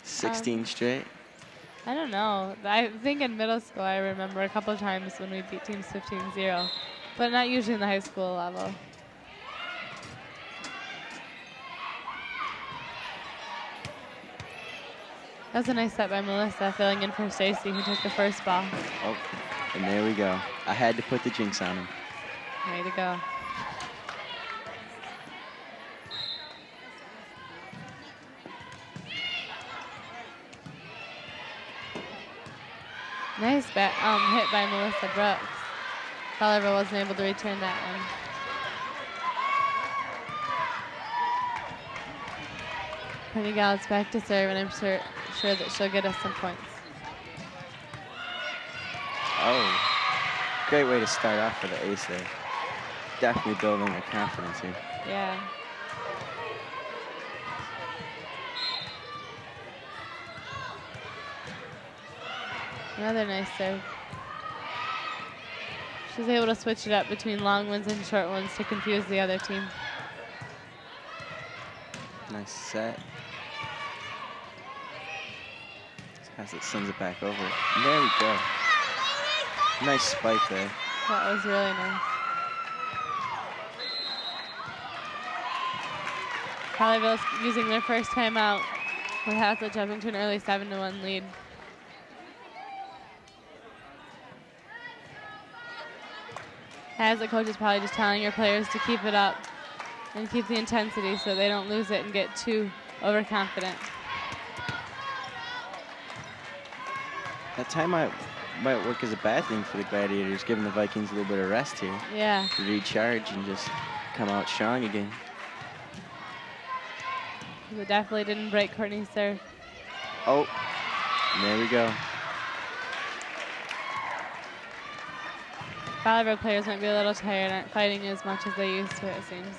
Speaker 2: 16 straight?
Speaker 1: I don't know. I think in middle school I remember a couple of times when we beat teams 15-0, but not usually in the high school level. That was a nice set by Melissa, filling in for Stacey, who took the first ball.
Speaker 2: Oh, and there we go. I had to put the jinx on him.
Speaker 1: Way to go. Nice hit by Melissa Brooks. Fowlerville wasn't able to return that one. Courtney Gallups back to serve, and I'm sure that she'll get us some points.
Speaker 2: Oh, great way to start off for the ace there. Definitely building their confidence here.
Speaker 1: Yeah. Another nice serve. She's able to switch it up between long ones and short ones to confuse the other team.
Speaker 2: Nice set. Hazlitt sends it back over. And there we go. Nice spike there.
Speaker 1: That was really nice. Fowlerville's using their first timeout with Hazlitt jumping to an early 7-1 lead. Hazlitt coach is probably just telling your players to keep it up and keep the intensity so they don't lose it and get too overconfident.
Speaker 2: That timeout might work as a bad thing for the Gladiators, giving the Vikings a little bit of rest here.
Speaker 1: Yeah.
Speaker 2: To recharge and just come out strong again.
Speaker 1: It definitely didn't break Courtney's serve.
Speaker 2: Oh, and there we go.
Speaker 1: Fowlerville players might be a little tired, aren't fighting as much as they used to, it seems.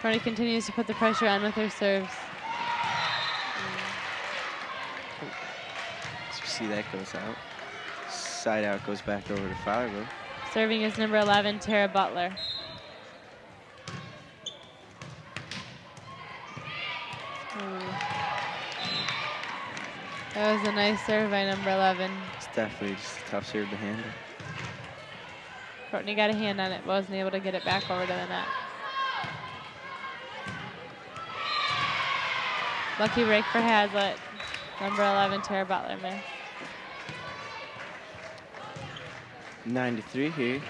Speaker 1: Courtney continues to put the pressure on with her serves.
Speaker 2: So you see that goes out. Side out goes back over to Fowlerville.
Speaker 1: Serving is number 11, Tara Butler. That was a nice serve by number 11.
Speaker 2: It's definitely just a tough serve to handle.
Speaker 1: Courtney got a hand on it, but wasn't able to get it back over to the net. Lucky break for Hazlitt. Number 11, Tara Butler missed.
Speaker 2: 9-3 here.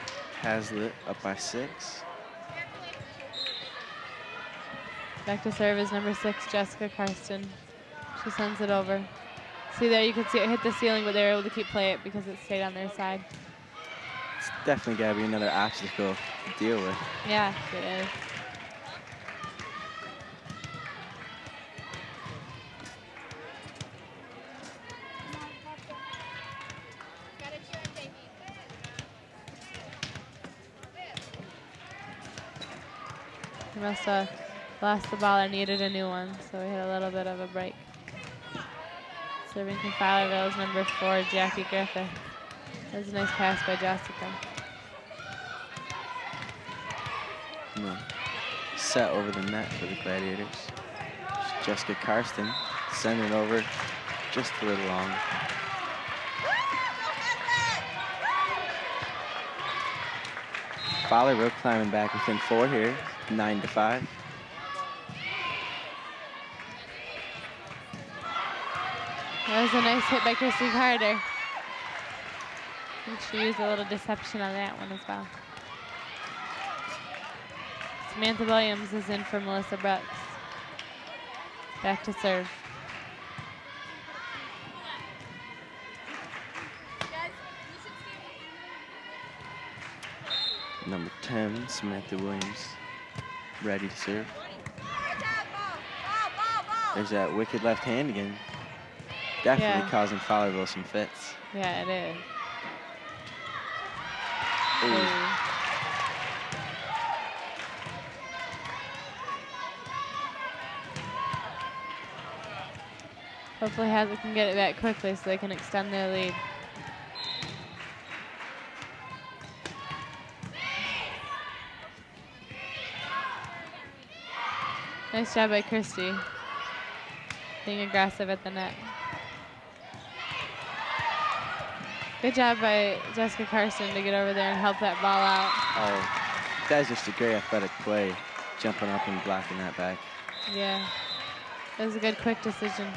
Speaker 2: Hazlitt up by 6.
Speaker 1: Back to serve is number 6, Jessica Karsten. She sends it over. See there, you could see it hit the ceiling, but they were able to keep play it because it stayed on their side.
Speaker 2: It's definitely got to be another obstacle to deal with.
Speaker 1: Yeah, it is. They must have lost the ball or needed a new one, so we had a little bit of a break. Serving from Fowlerville is number 4, Jackie Griffith. That was a nice pass by Jessica.
Speaker 2: Set over the net for the Gladiators. Jessica Karsten sending it over just a little long. Fowlerville climbing back within 4 here, 9-5.
Speaker 1: That was a nice hit by Christy Carter. I think she used a little deception on that one as well. Samantha Williams is in for Melissa Brooks. Back to serve.
Speaker 2: Number 10, Samantha Williams, ready to serve. There's that wicked left hand again. Definitely causing Fowlerville some fits.
Speaker 1: Yeah, it is. Hopefully Hazlitt can get it back quickly so they can extend their lead. Nice job by Christy, being aggressive at the net. Good job by Jessica Carson to get over there and help that ball out.
Speaker 2: Oh, that's just a great athletic play, jumping up and blocking that back.
Speaker 1: Yeah, that was a good quick decision.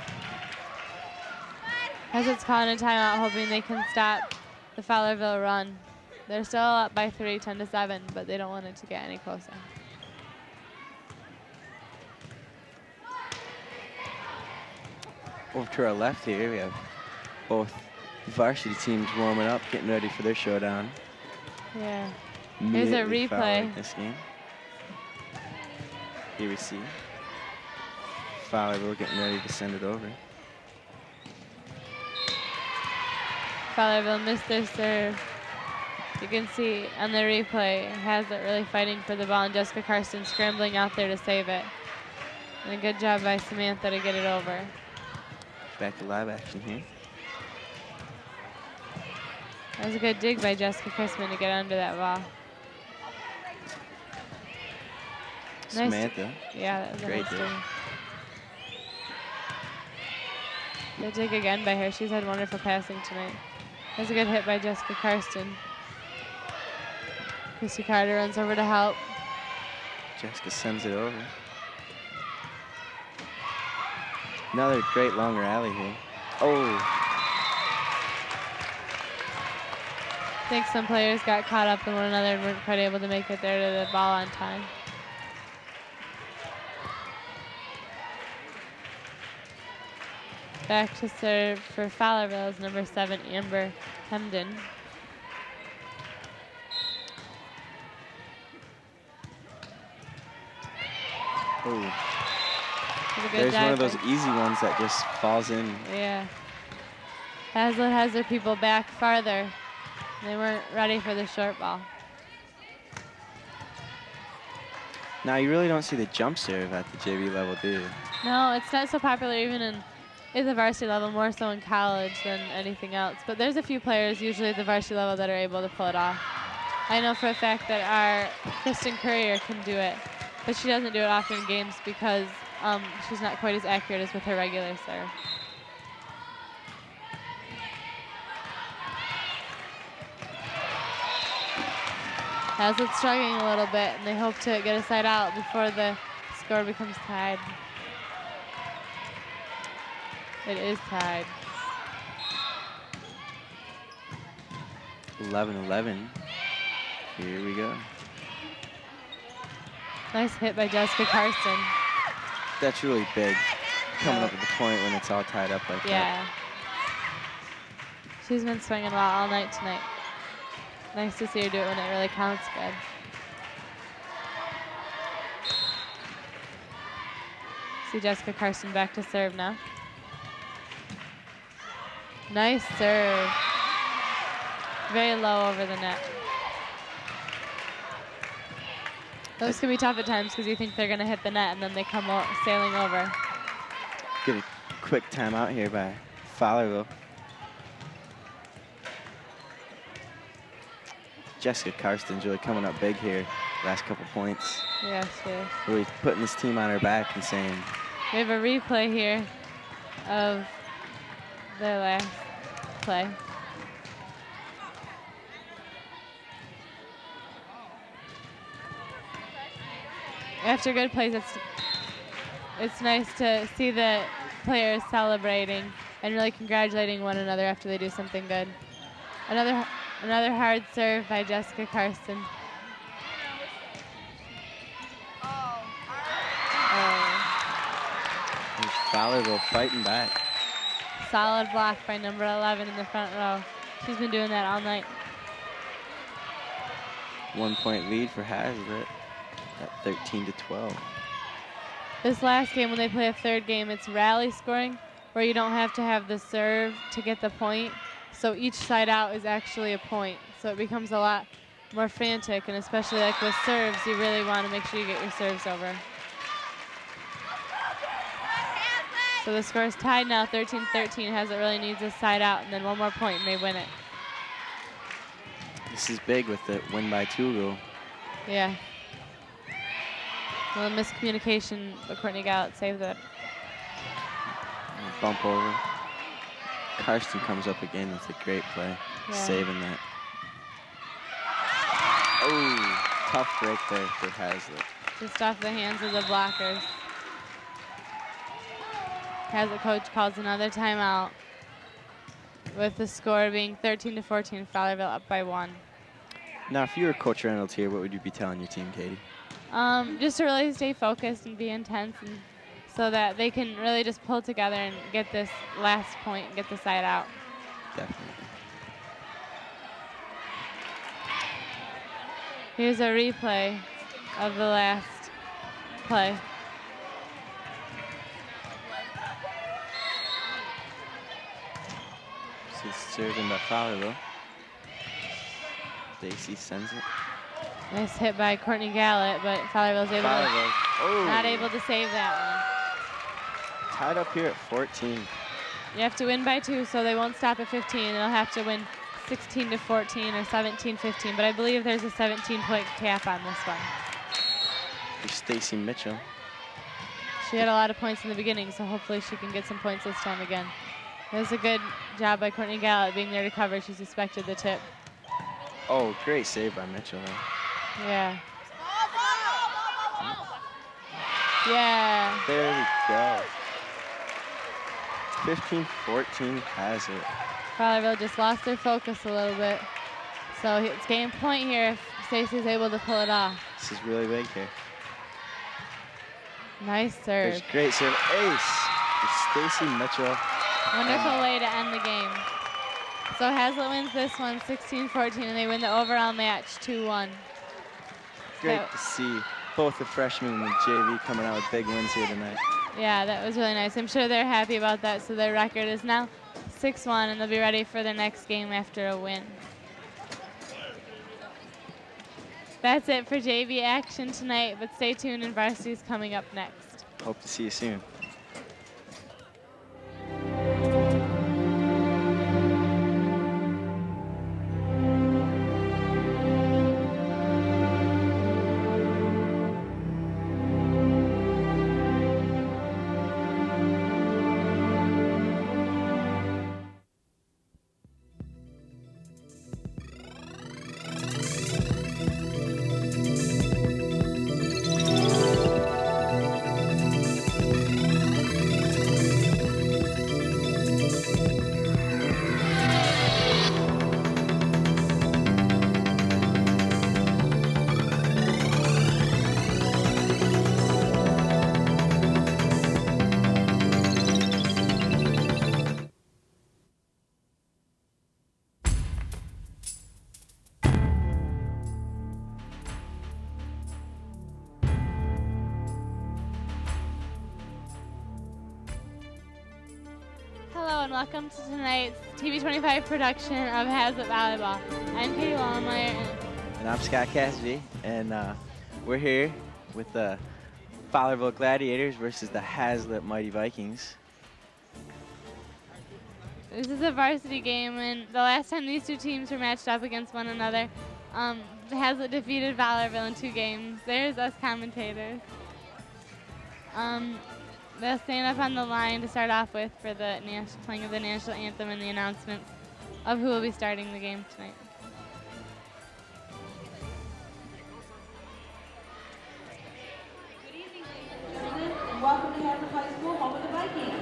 Speaker 1: Hazlitt's calling a timeout, hoping they can stop the Fowlerville run. They're still up by 3, 10-7, but they don't want it to get any closer.
Speaker 2: Over to our left here, we have both varsity teams warming up, getting ready for their showdown.
Speaker 1: Yeah. Here's a replay.
Speaker 2: This game. Here we see Fowlerville getting ready to send it over.
Speaker 1: Fowlerville missed their serve. You can see on the replay, Hazlitt really fighting for the ball, and Jessica Karsten scrambling out there to save it. And a good job by Samantha to get it over.
Speaker 2: Back to live action here.
Speaker 1: That was a good dig by Jessica Chrisman to get under that ball.
Speaker 2: Samantha.
Speaker 1: Nice. Yeah, that was
Speaker 2: great
Speaker 1: a nice
Speaker 2: dig.
Speaker 1: Good dig again by her. She's had wonderful passing tonight. That was a good hit by Jessica Karsten. Christy Carter runs over to help.
Speaker 2: Jessica sends it over. Another great longer alley here. Oh.
Speaker 1: I think some players got caught up in one another and weren't quite able to make it there to the ball on time. Back to serve for Fowlerville is number 7, Amber Hemden.
Speaker 2: Oh. There's one of those easy ones that just falls in.
Speaker 1: Yeah. Hazlitt has their people back farther. They weren't ready for the short ball.
Speaker 2: Now, you really don't see the jump serve at the JV level, do you?
Speaker 1: No, it's not so popular even in the varsity level, more so in college than anything else. But there's a few players, usually at the varsity level, that are able to pull it off. I know for a fact that our Kristen Courier can do it, but she doesn't do it often in games because she's not quite as accurate as with her regular serve. Hazlitt struggling a little bit, and they hope to get a side out before the score becomes tied. It is tied.
Speaker 2: 11-11. Here we go.
Speaker 1: Nice hit by Jessica Carson.
Speaker 2: That's really big, coming up at the point when it's all tied up like that.
Speaker 1: Yeah. She's been swinging well all night tonight. Nice to see her do it when it really counts good. See Jessica Carson back to serve now. Nice serve. Very low over the net. Those can be tough at times because you think they're going to hit the net and then they come sailing over.
Speaker 2: Get a quick timeout here by Fowlerville. Jessica Karsten's really coming up big here, last couple points.
Speaker 1: Yes, she is.
Speaker 2: Really putting this team on her back and saying.
Speaker 1: We have a replay here of their last play. After good plays, it's nice to see the players celebrating and really congratulating one another after they do something good. Another hard serve by Jessica Karsten.
Speaker 2: Fowlerville fighting back.
Speaker 1: Solid block by number 11 in the front row. She's been doing that all night.
Speaker 2: 1 point lead for Hazlitt at 13-12.
Speaker 1: This last game, when they play a third game, it's rally scoring, where you don't have to have the serve to get the point. So each side out is actually a point. So it becomes a lot more frantic, and especially like with serves, you really want to make sure you get your serves over. So the score is tied now, 13-13. Hazlitt really needs a side out, and then one more point and they win it.
Speaker 2: This is big with the win by 2 rule.
Speaker 1: Yeah. Well, miscommunication, but Courtney Gallant saved that.
Speaker 2: Bump over. Karsten comes up again with a great play, saving that. Oh, tough break there for Hazlitt.
Speaker 1: Just off the hands of the blockers. Hazlitt coach calls another timeout with the score being 13-14, Fowlerville up by 1.
Speaker 2: Now, if you were Coach Reynolds here, what would you be telling your team, Katie?
Speaker 1: Just to really stay focused and be intense, and so that they can really just pull together and get this last point and get the side out.
Speaker 2: Definitely.
Speaker 1: Here's a replay of the last play.
Speaker 2: This is serving by Fowlerville. Stacy sends it.
Speaker 1: Nice hit by Courtney Gallant, but Fowlerville's not able to save that one.
Speaker 2: Tied up here at 14.
Speaker 1: You have to win by 2, so they won't stop at 15. They'll have to win 16-14 or 17-15, but I believe there's a 17-point cap on this one.
Speaker 2: For Stacy Mitchell.
Speaker 1: She had a lot of points in the beginning, so hopefully she can get some points this time again. It was a good job by Courtney Gallant being there to cover. She suspected the tip.
Speaker 2: Oh, great save by Mitchell.
Speaker 1: Yeah. Yeah.
Speaker 2: There we go. 15-14 has it.
Speaker 1: Fowlerville just lost their focus a little bit. So it's game point here if Stacy's able to pull it off.
Speaker 2: This is really big here.
Speaker 1: Nice serve.
Speaker 2: There's great serve. Ace for Stacy Mitchell.
Speaker 1: Wonderful way to end the game. So Hazlitt wins this one 16-14, and they win the overall match 2-1.
Speaker 2: Great to see both the freshmen and the JV coming out with big wins here tonight.
Speaker 1: Yeah, that was really nice. I'm sure they're happy about that. So their record is now 6-1, and they'll be ready for their next game after a win. That's it for JV action tonight, but stay tuned, and varsity's coming up next.
Speaker 2: Hope to see you soon.
Speaker 1: Welcome to tonight's TV25 production of Hazlitt Volleyball. I'm Katie Wallenmeyer.
Speaker 2: And I'm Scott Cassidy. And We're here with the Fowlerville Gladiators versus the Hazlitt Mighty Vikings.
Speaker 1: This is a varsity game, and the last time these two teams were matched up against one another, Hazlitt defeated Fowlerville in 2 games. There's us commentators. They'll stand up on the line to start off with for the playing of the national anthem and the announcements of who will be starting the game tonight.
Speaker 3: Good evening, ladies and gentlemen, and welcome to Hazlitt High School, home of the Vikings.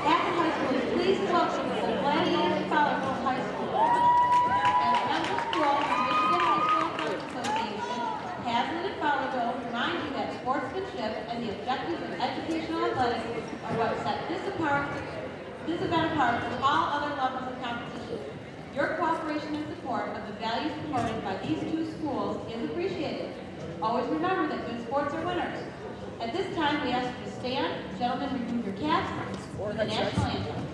Speaker 3: Hazlitt High School is pleased to welcome you to the Gladiators Fowlerville High School. As a member school of the Michigan High School Athletic Association, Hazlitt and Fowlerville remind you that sportsmanship and the objectives of educational athletics are what set this event apart from all other levels of competition. Your cooperation and support of the values promoted by these 2 schools is appreciated. Always remember that good sports are winners. At this time, we ask you to stand. Gentlemen, remove your caps for the national anthem.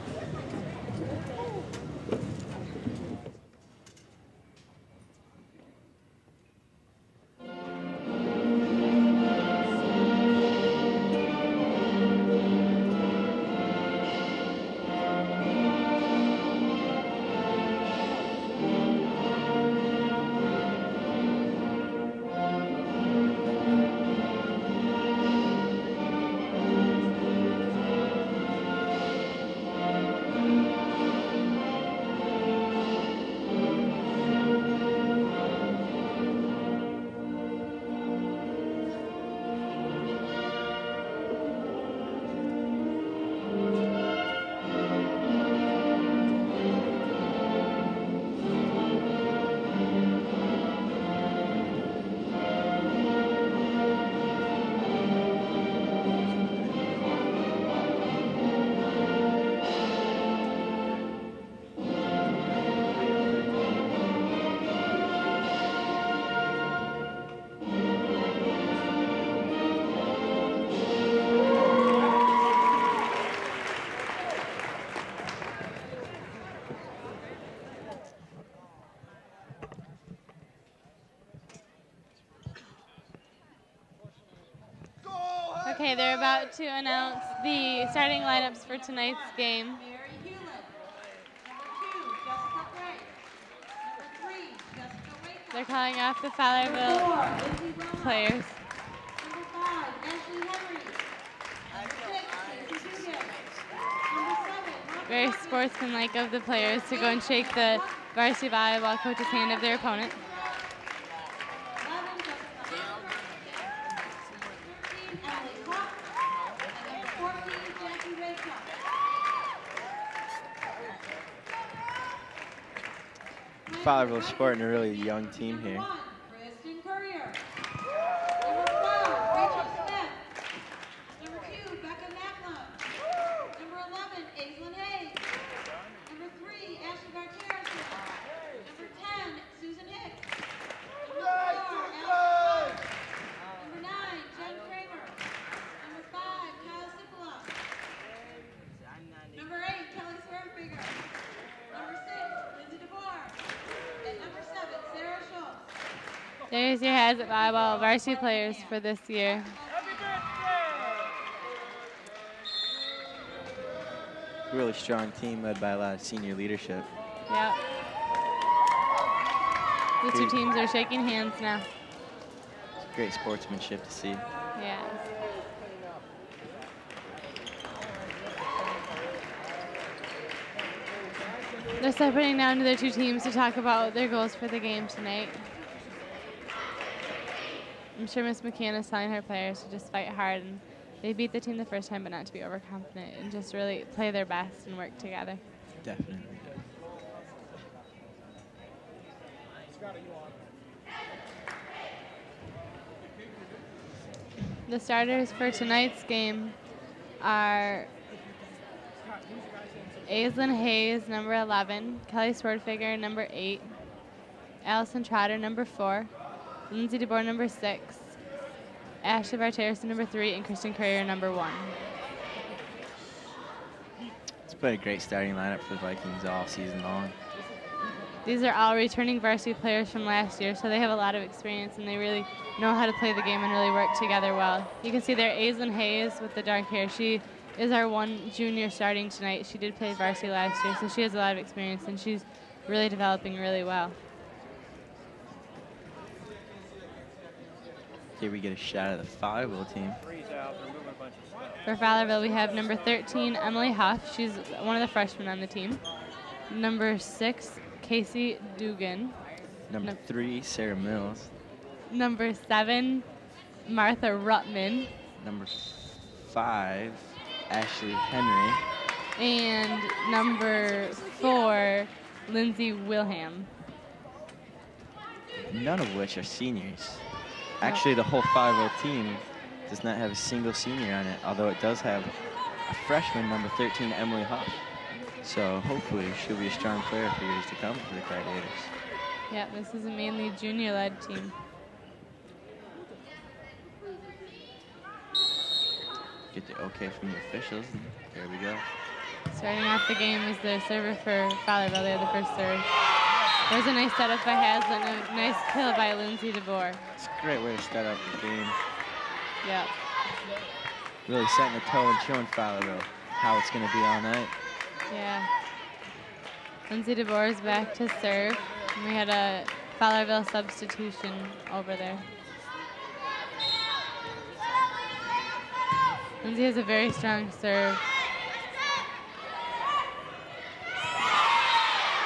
Speaker 1: Okay, they're about to announce the starting lineups for tonight's game.
Speaker 3: Mary Hewlett. Number 2, Jessica Gray. Number 3, Jessica Wake.
Speaker 1: They're calling off the
Speaker 3: Number
Speaker 1: Fowlerville
Speaker 3: 4, Lindsay Rona.
Speaker 1: players.
Speaker 3: Number 5, Ashley Henry. Number 6, Stacey Dugan. Number 7,
Speaker 1: Very sportsmanlike of the players to go and shake the varsity volleyball coach's hand of their opponent.
Speaker 3: 11, Jessica Humphrey. 13, Emily Huff. And number 14, Jackie Raycup.
Speaker 2: Fowlerville sporting a really young team here.
Speaker 3: Number 1, Kristen Courier. Number 12, Rachel Smith. Number 2, Becca Macklem. Number 11, Aislinn Hayes. Number 3, Ashley Garterison. Number 10, Susan Hicks. Number 4, Allison Hunt. Number 9, Jen Kramer. Number 5, Kyle Cipolla. Number 8, Kelly Swerenfinger. Number 6, Lindsay DeBoer. And number 7, Sarah Schultz.
Speaker 1: There's your Hazlitt volleyball varsity players for this year.
Speaker 2: Really strong team led by a lot of senior leadership.
Speaker 1: Yep. The 2 teams are shaking hands now.
Speaker 2: It's great sportsmanship to see.
Speaker 1: Yeah. They're separating now into their 2 teams to talk about their goals for the game tonight. I'm sure Miss McCann is telling her players to just fight hard, and they beat the team the first time, but not to be overconfident and just really play their best and work together.
Speaker 2: Definitely.
Speaker 1: The starters for tonight's game are Aislinn Hayes, number 11, Kelly Swordfinger, number 8, Allison Trotter, number 4, Lindsay DeBoer, number 6, Ashley Barterison, number 3, and Kristen Courier, number 1.
Speaker 2: It's been a great starting lineup for the Vikings all season long.
Speaker 1: These are all returning varsity players from last year, so they have a lot of experience and they really know how to play the game and really work together well. You can see there Aislinn Hayes with the dark hair. She is our one junior starting tonight. She did play varsity last year, so she has a lot of experience and she's really developing really well.
Speaker 2: Here we get a shot of the Fowlerville team.
Speaker 1: For Fowlerville, we have number 13, Emily Huff. She's one of the freshmen on the team. Number 6, Casey Dugan.
Speaker 2: Number 3, Sarah Mills.
Speaker 1: Number 7, Martha Rutman.
Speaker 2: Number 5, Ashley Henry.
Speaker 1: And number 4, Lindsay Wilham.
Speaker 2: None of which are seniors. Actually, the whole 5-0 team does not have a single senior on it, although it does have a freshman, number 13, Emily Huff. So hopefully she'll be a strong player for years to come for the Gladiators.
Speaker 1: Yeah, this is a mainly junior-led team.
Speaker 2: Get the okay from the officials, and there we go.
Speaker 1: Starting off the game is the server for Fowlerville. They have the first serve. There's a nice setup by Haslett and a nice kill by Lindsay DeBoer.
Speaker 2: It's a great way to start out the game.
Speaker 1: Yeah.
Speaker 2: Really setting the tone and showing Fowlerville how it's going to be all night.
Speaker 1: Yeah. Lindsay DeBoer is back to serve. And we had a Fowlerville substitution over there. Lindsay has a very strong serve.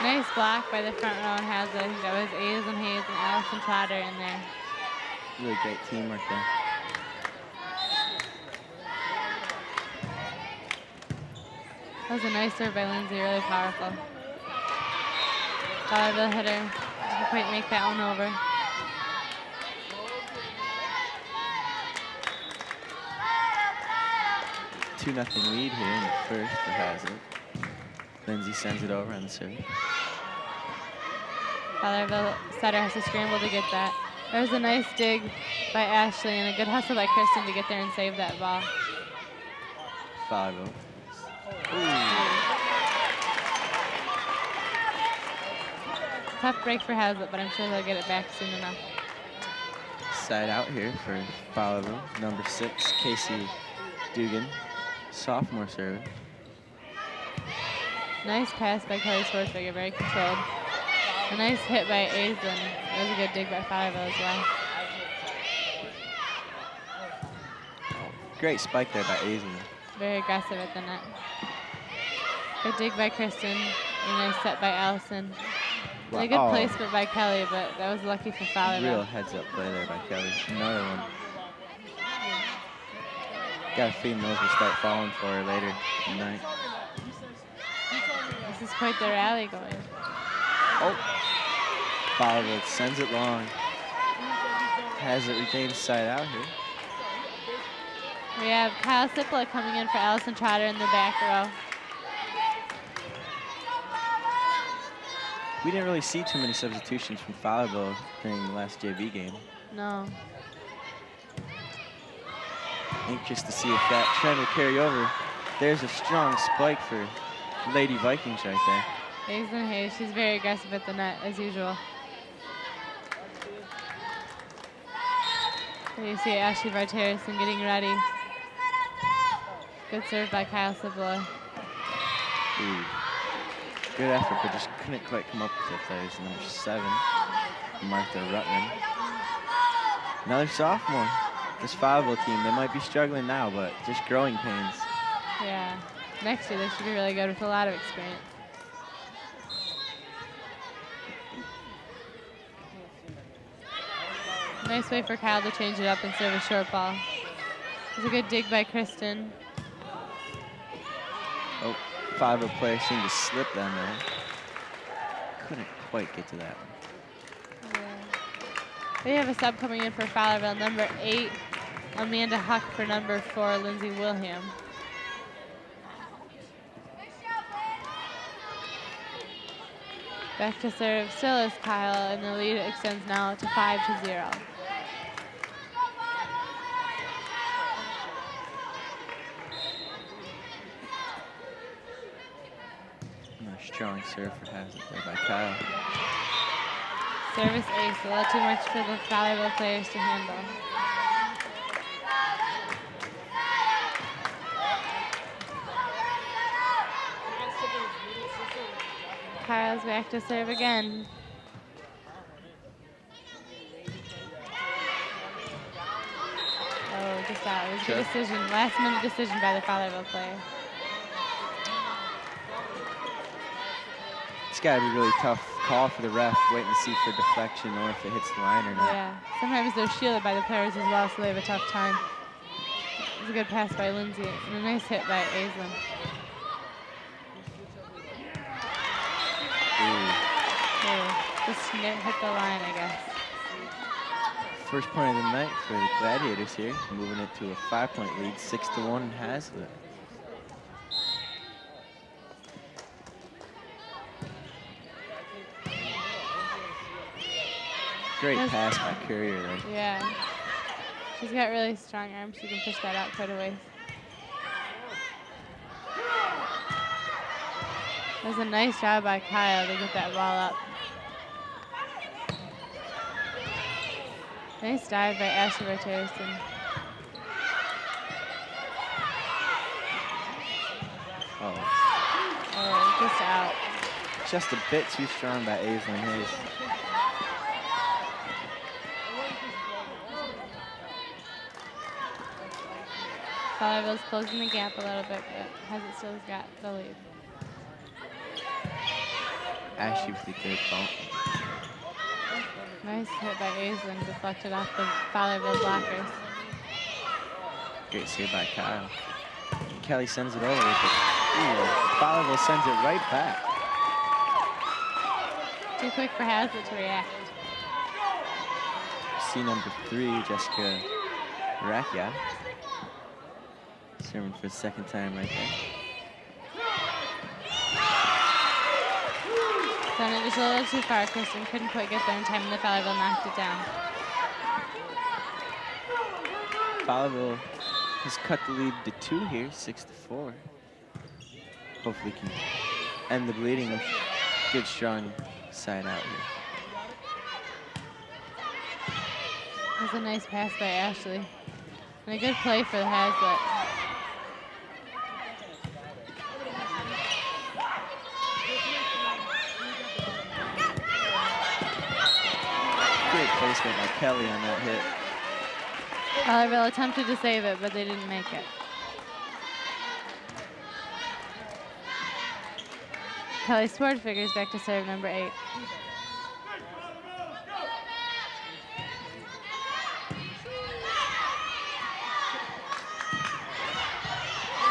Speaker 1: Nice block by the front row and Haslett. I think that was Aislinn Hayes and Allison Trotter in there.
Speaker 2: Really great teamwork there.
Speaker 1: That was a nice serve by Lindsay, really powerful. Fowlerville hitter didn't quite make that one over.
Speaker 2: Two 2-0 lead here in the first for Haslett. Lindsay sends it over on the serve.
Speaker 1: Fowlerville setter has to scramble to get that. There was a nice dig by Ashley and a good hustle by Kristen to get there and save that ball.
Speaker 2: Fowlerville.
Speaker 1: Tough break for Haslett, but I'm sure they'll get it back soon enough.
Speaker 2: Side out here for Fowlerville. Number 6, Casey Dugan, sophomore server.
Speaker 1: Nice pass by Kelly Swartzberger, very controlled. A nice hit by Aislinn. That was a good dig by Fowlerville as well.
Speaker 2: Great spike there by Aislinn.
Speaker 1: Very aggressive at the net. Good dig by Kristen. A nice set by Allison.
Speaker 2: Wow.
Speaker 1: And a good placement by Kelly, but that was lucky for Fowlerville.
Speaker 2: Real heads-up play there by Kelly. Another one. Got a feeling those will start falling for her later tonight.
Speaker 1: This is quite the rally going.
Speaker 2: Oh, Fowlerville sends it long. Has it retained side out here.
Speaker 1: We have Kyle Sipla coming in for Allison Trotter in the back row.
Speaker 2: We didn't really see too many substitutions from Fowlerville during the last JV game.
Speaker 1: No.
Speaker 2: Anxious to see if that trend will carry over. There's a strong spike for Lady Vikings right there.
Speaker 1: Aislinn Hayes, she's very aggressive at the net, as usual. There you see Ashley Barterison getting ready. Good serve by Kyle Sipla.
Speaker 2: Ooh. Good effort, but just couldn't quite come up with it. There's number 7, Martha Rutman. Another sophomore. This Fowlerville team, they might be struggling now, but just growing pains.
Speaker 1: Yeah. Next year, they should be really good with a lot of experience. Nice way for Kyle to change it up and serve a short ball. There's a good dig by Kristen.
Speaker 2: Oh, Fowlerville player seemed to slip down there. Couldn't quite get to that one.
Speaker 1: Yeah. They have a sub coming in for Fowlerville, number 8, Amanda Huck for number 4, Lindsay Wilham. Back to serve still is Kyle, and the lead extends now to 5-0.
Speaker 2: Strong serve for Hazlitt there by Kyle.
Speaker 1: Service ace, a little too much for the Fowlerville players to handle. Kyle's back to serve again. Oh, just out. It was a good decision. Last minute decision by the Fowlerville player.
Speaker 2: It's got to be a really tough call for the ref, waiting to see for deflection or if it hits the line or not.
Speaker 1: Yeah, sometimes they're shielded by the players as well, so they have a tough time. It was a good pass by Lindsay and a nice hit by Aislinn. Just hit the line, I guess.
Speaker 2: First point of the night for the Gladiators here, moving it to a 5-point lead, 6-1 in Hazlitt. Great pass by Courier there.
Speaker 1: Yeah. She's got really strong arms. She can push that out quite a ways. That was a nice job by Kyle to get that ball up. Nice dive by Ashley Terrison. Oh, just out.
Speaker 2: Just a bit too strong by Aislinn Hayes.
Speaker 1: Fowlerville's closing the gap a little bit, but Hazlitt still got the lead.
Speaker 2: Ashley with the third fault.
Speaker 1: Nice hit by Aislinn, deflected off the Fowlerville blockers.
Speaker 2: Great save by Kyle. And Kelly sends it over, but Fowlerville sends it right back.
Speaker 1: Too quick for Hazlitt to react.
Speaker 2: See number 3, Jessica Rakia. Serving for the second time right there.
Speaker 1: Sent it just a little too far. Kristen couldn't quite get there in time, and the Fowlerville knocked it down.
Speaker 2: Fowlerville has cut the lead to 2 here, 6-4. Hopefully can end the bleeding with good strong side out here.
Speaker 1: That was a nice pass by Ashley. And a good play for the Hazlitt.
Speaker 2: Great placement by Kelly on that hit.
Speaker 1: Fowlerville attempted to save it, but they didn't make it. Kelly Swordfigures back to serve number 8.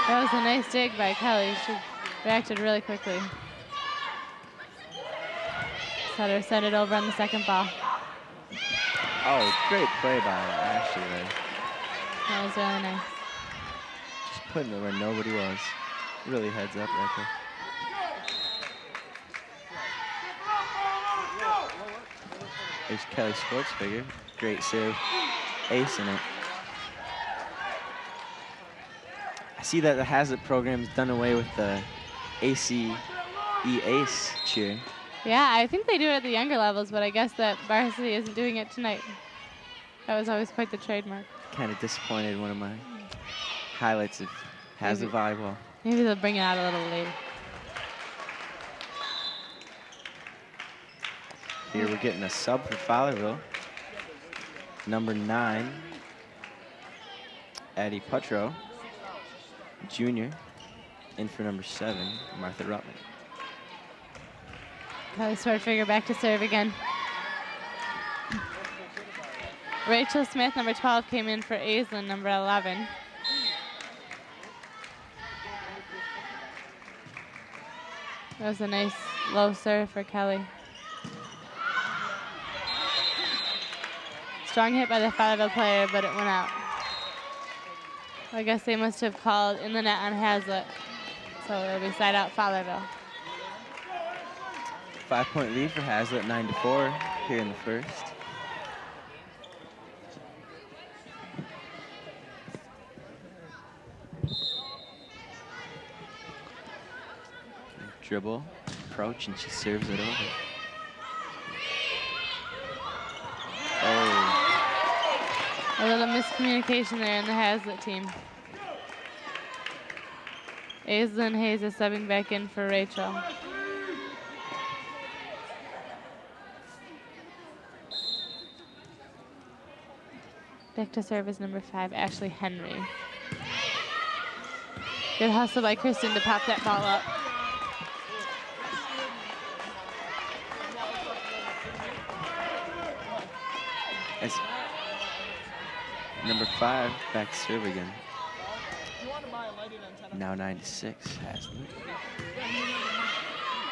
Speaker 1: That was a nice dig by Kelly. She reacted really quickly. Let her send it over on the second ball.
Speaker 2: Oh, great play by Ashley there.
Speaker 1: That was really nice.
Speaker 2: Just putting it where nobody was. Really heads up right there. There's Kelly Sportsfigure. Great serve. Ace in it. I see that the Hazlitt program's done away with the ACE Ace cheer.
Speaker 1: Yeah, I think they do it at the younger levels, but I guess that varsity isn't doing it tonight. That was always quite the trademark.
Speaker 2: Kind of disappointed, one of my highlights of Hazlitt volleyball.
Speaker 1: Maybe they'll bring it out a little later.
Speaker 2: Here we're getting a sub for Fowlerville. Number 9, Addie Putro, junior, in for number 7, Martha Rutland.
Speaker 1: Kelly Swordfigure back to serve again. Rachel Smith, number 12, came in for Aislinn, number 11. That was a nice low serve for Kelly. Strong hit by the Fowlerville player, but it went out. I guess they must have called in the net on Hazlitt. So it'll be side out Fowlerville.
Speaker 2: 5-point lead for Hazlitt, 9-4 here in the first. Dribble, approach, and she serves it over. Oh.
Speaker 1: A little miscommunication there in the Hazlitt team. Aislinn Hayes is subbing back in for Rachel. Back to serve is number 5, Ashley Henry. Good hustle by Kristen to pop that ball up.
Speaker 2: As number 5 back to serve again. Now 9-6, Hazlitt.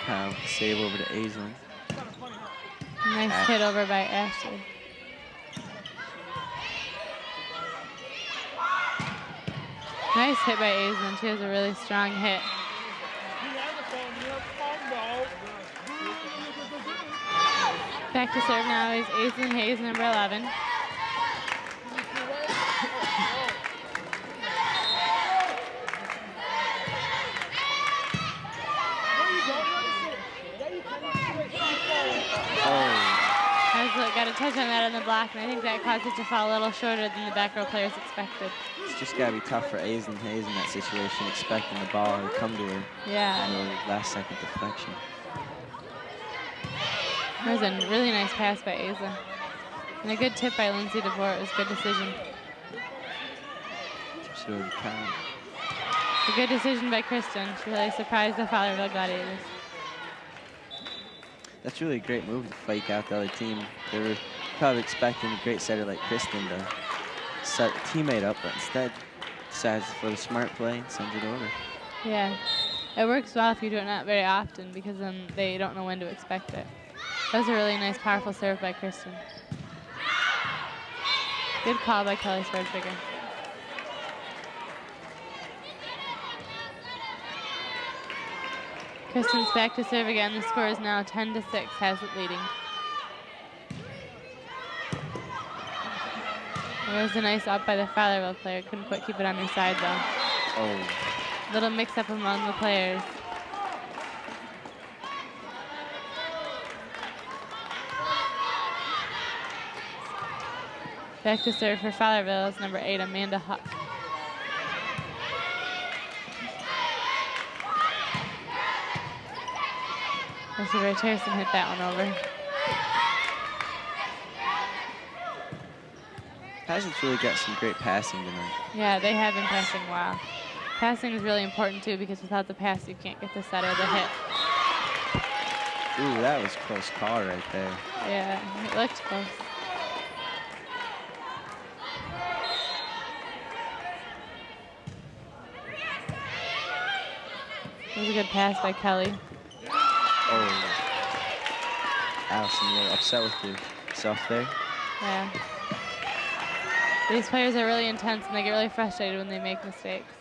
Speaker 2: Kyle, save over to Aislinn.
Speaker 1: Nice hit over by Ashley. Nice hit by Aislinn. She has a really strong hit. Back to serve now is Aislinn Hayes, number 11. Hazlitt got a touch on that on the block, and I think that caused it to fall a little shorter than the back row players expected.
Speaker 2: It's just got to be tough for Aislinn Hayes in that situation, expecting the ball to come to her.
Speaker 1: Yeah.
Speaker 2: And a last-second deflection.
Speaker 1: There's a really nice pass by Aislinn. And a good tip by Lindsay DeVore. It was a good decision.
Speaker 2: Tips it over to Kyle.
Speaker 1: A good decision by Kristen. She really surprised the Fowlerville Gladiators.
Speaker 2: That's really a great move to fake out the other team. They were probably expecting a great setter like Kristen to set a teammate up, but instead decides for the smart play and sends it over.
Speaker 1: Yeah. It works well if you do it not very often, because then they don't know when to expect it. That was a really nice, powerful serve by Kristen. Good call by Kelly Sverdtrigger. Kristen's back to serve again. The score is now 10-6, Hazlitt leading. There's a nice up by the Fowlerville player. Couldn't quite keep it on her side, though.
Speaker 2: Oh.
Speaker 1: Little mix-up among the players. Back to serve for Fowlerville is number 8, Amanda Huck. Ray Harrison hit that one over.
Speaker 2: Hazlitt's really got some great passing tonight.
Speaker 1: Yeah, they have been passing well. Passing is really important too, because without the pass, you can't get the set or the hit.
Speaker 2: Ooh, that was a close call right there.
Speaker 1: Yeah, it looked close. It was a good pass by Kelly.
Speaker 2: Oh. Allison, a little upset with yourself there.
Speaker 1: Yeah. These players are really intense, and they get really frustrated when they make mistakes.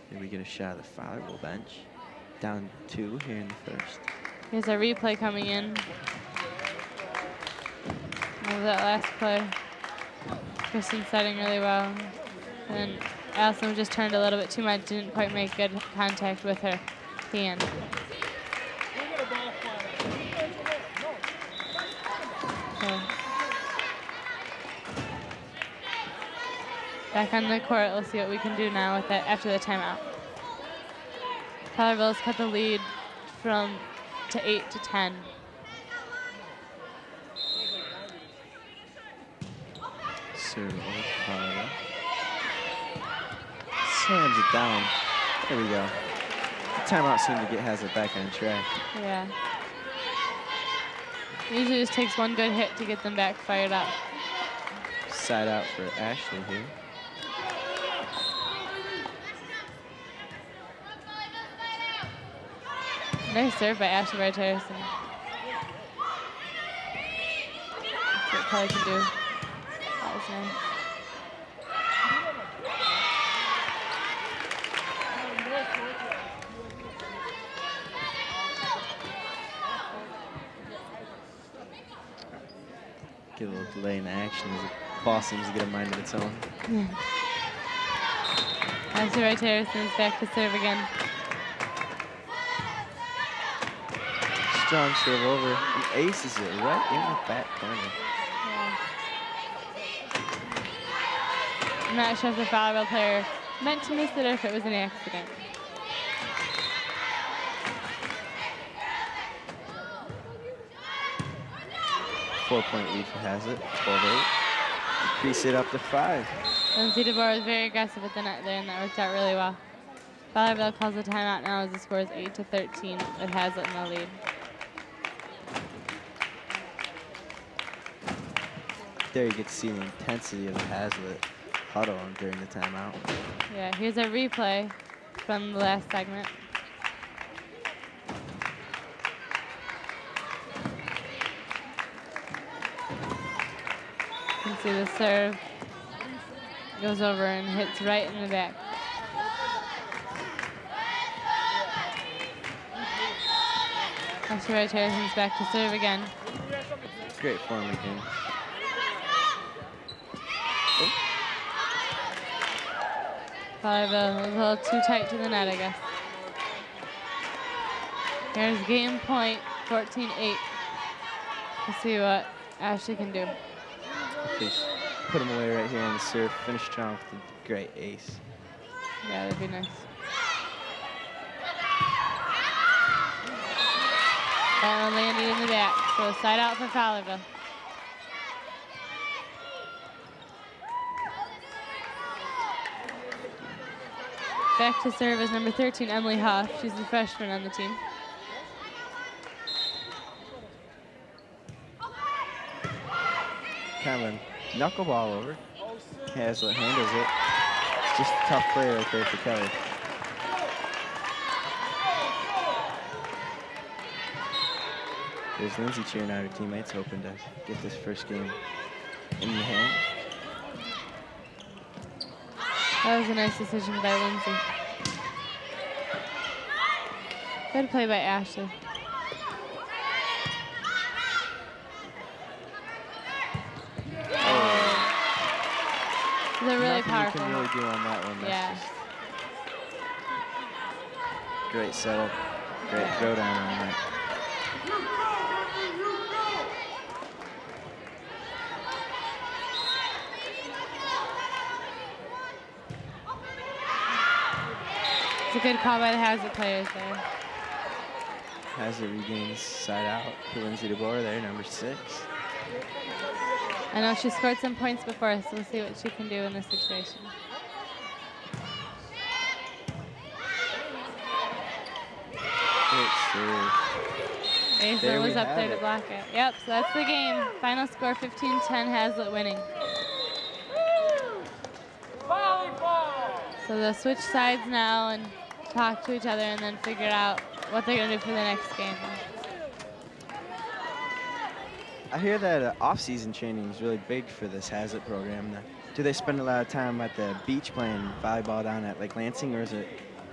Speaker 2: Here we get a shot of the Fowlerville bench. Down 2 here in the first.
Speaker 1: Here's a replay coming in of that last play. Kristen setting really well. And Allison just turned a little bit too much, didn't quite make good contact with her hand. So. Back on the court, let's see what we can do now with that after the timeout. Fowlerville's cut the lead from to 8-10.
Speaker 2: Serve over Fowlerville. Slams it down. There we go. The timeout seemed to get Hazlitt back on track.
Speaker 1: Yeah. Usually just takes one good hit to get them back fired up.
Speaker 2: Side out for Ashley here.
Speaker 1: Nice serve by Ashley Harrison. That's what Kelly can do. That was nice.
Speaker 2: Get a little delay in action as the ball seems to get a mind of its own.
Speaker 1: Ashley Harrison is back to serve again.
Speaker 2: Strong serve over. And aces it right in the back corner.
Speaker 1: Yeah. I'm not sure if the Fowlerville player meant to miss it or if it was an accident.
Speaker 2: Four-point lead for Hazlitt, 12-8. Increase it up to 5.
Speaker 1: Lindsay DeBoer was very aggressive at the net there, and that worked out really well. Fowlerville calls a timeout now as the score is 8-13 with Hazlitt in the lead.
Speaker 2: There you get to see the intensity of the Hazlitt huddle during the timeout.
Speaker 1: Yeah, here's a replay from the last segment. You can see the serve goes over and hits right in the back. Ashley Wright Harrison's back to serve again.
Speaker 2: Great form again.
Speaker 1: Fowlerville a little too tight to the net, I guess. Here's game point, 14-8. Let's see what Ashley can do.
Speaker 2: Please put him away right here on the serve. Finish strong with a great ace.
Speaker 1: Yeah, that'd be nice. That one landed in the back, so side out for Fowlerville. Back to serve is number 13, Emily Huff. She's the freshman on the team.
Speaker 2: Kind of a knuckleball over. Hazlitt handles it. It's just a tough play right there for Kelly. There's Lindsay cheering out her teammates, hoping to get this first game in the hand.
Speaker 1: That was a nice decision by Lindsay. Good play by Ashley. They're really powerful.
Speaker 2: Nothing you can really do on that one. That's just great setup, great throwdown on that.
Speaker 1: It's a good call by the Hazlitt players there.
Speaker 2: Hazlitt regains side out for Lindsay DeBoer there, number 6.
Speaker 1: I know she scored some points before, so we'll see what she can do in this situation.
Speaker 2: Great serve.
Speaker 1: Asa was up there to block it. Yep, so that's the game. Final score 15-10, Hazlitt winning. So they'll switch sides now and talk to each other and then figure out what they're going to do for the next game.
Speaker 2: I hear that off-season training is really big for this Hazlitt program. Do they spend a lot of time at the beach playing volleyball down at like Lansing, or is it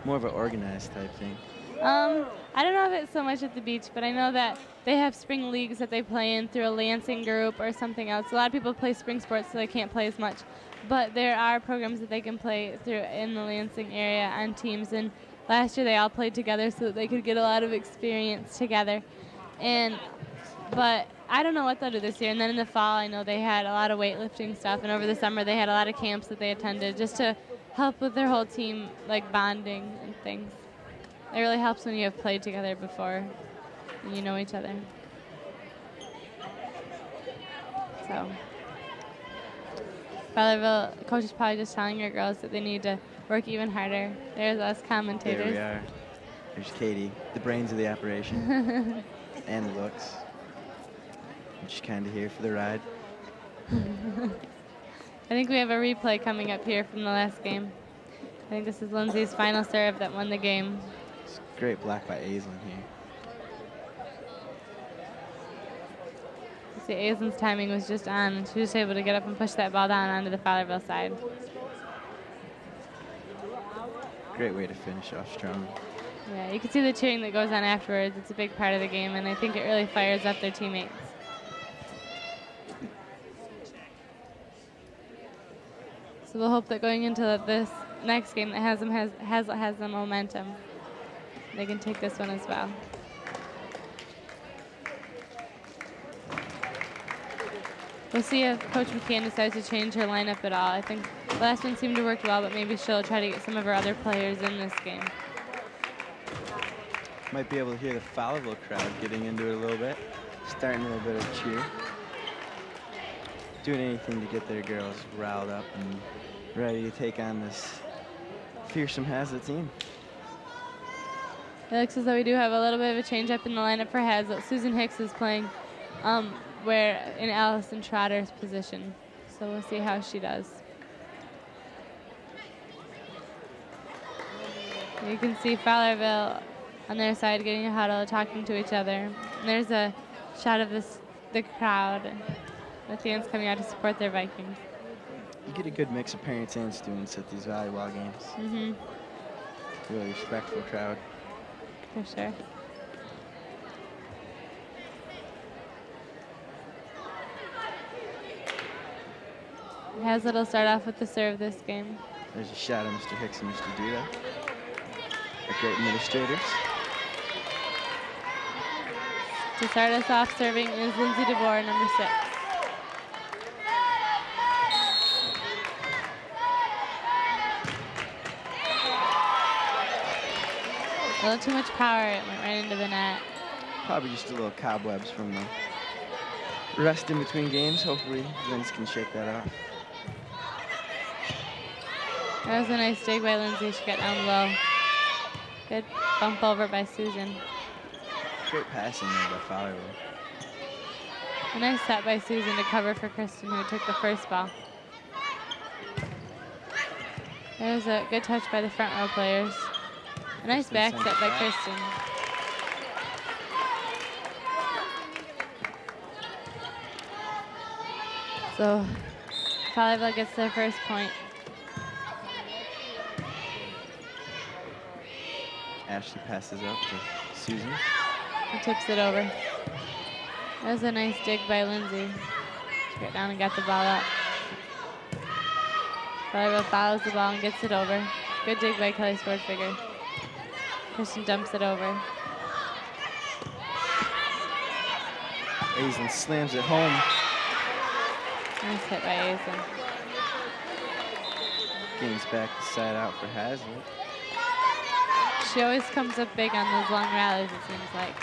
Speaker 2: more of an organized type thing?
Speaker 1: I don't know if it's so much at the beach, but I know that they have spring leagues that they play in through a Lansing group or something else. A lot of people play spring sports, so they can't play as much. But there are programs that they can play through in the Lansing area on teams. And last year they all played together so that they could get a lot of experience together. But I don't know what they'll do this year. And then in the fall, I know they had a lot of weightlifting stuff. And over the summer, they had a lot of camps that they attended just to help with their whole team, like bonding and things. It really helps when you have played together before and you know each other. So, Fowlerville coach is probably just telling your girls that they need to work even harder. There's us commentators.
Speaker 2: There we are. There's Katie, the brains of the operation, and the looks. And she's kind of here for the ride.
Speaker 1: I think we have a replay coming up here from the last game. I think this is Lindsay's final serve that won the game.
Speaker 2: It's great block by Aislinn here.
Speaker 1: See, Aislinn's timing was just on, and she was able to get up and push that ball down onto the Fowlerville side.
Speaker 2: Great way to finish off strong.
Speaker 1: Yeah, you can see the cheering that goes on afterwards. It's a big part of the game, and I think it really fires up their teammates. So we'll hope that going into this next game that has the momentum, they can take this one as well. We'll see if Coach McCann decides to change her lineup at all. I think the last one seemed to work well, but maybe she'll try to get some of her other players in this game.
Speaker 2: Might be able to hear the Fowlerville crowd getting into it a little bit, starting a little bit of cheer. Doing anything to get their girls riled up and ready to take on this fearsome Hazlitt team.
Speaker 1: It looks as though we do have a little bit of a change up in the lineup for Hazlitt. Susan Hicks is playing where in Allison Trotter's position. So we'll see how she does. You can see Fowlerville on their side getting a huddle, talking to each other. And there's a shot of the crowd, the fans coming out to support their Vikings.
Speaker 2: You get a good mix of parents and students at these volleyball games.
Speaker 1: Mm-hmm.
Speaker 2: Really respectful crowd.
Speaker 1: For sure. Hazlitt will start off with the serve this game.
Speaker 2: There's a shot of Mr. Hicks and Mr. Duda. They're great administrators.
Speaker 1: To start us off serving is Lindsay DeBoer, number 6. A little too much power, it went right into the net.
Speaker 2: Probably just a little cobwebs from the rest in between games. Hopefully Linz can shake that off.
Speaker 1: That was a nice dig by Lindsay. She got down low. Good bump over by Susan.
Speaker 2: Great passing there by Fowlerville.
Speaker 1: A nice set by Susan to cover for Kristen, who took the first ball. There was a good touch by the front row players. A nice back set by Kristen. So Fowlerville gets their first point.
Speaker 2: Ashley passes up to Susan.
Speaker 1: And tips it over. That was a nice dig by Lindsay. She got down and got the ball up. Fowlerville follows the ball and gets it over. Good dig by Kelly Swordfigger. Kristen dumps it over.
Speaker 2: Aizen slams it home.
Speaker 1: Nice hit by Aizen.
Speaker 2: Gains back the side out for Hazlitt.
Speaker 1: She always comes up big on those long rallies, it seems like.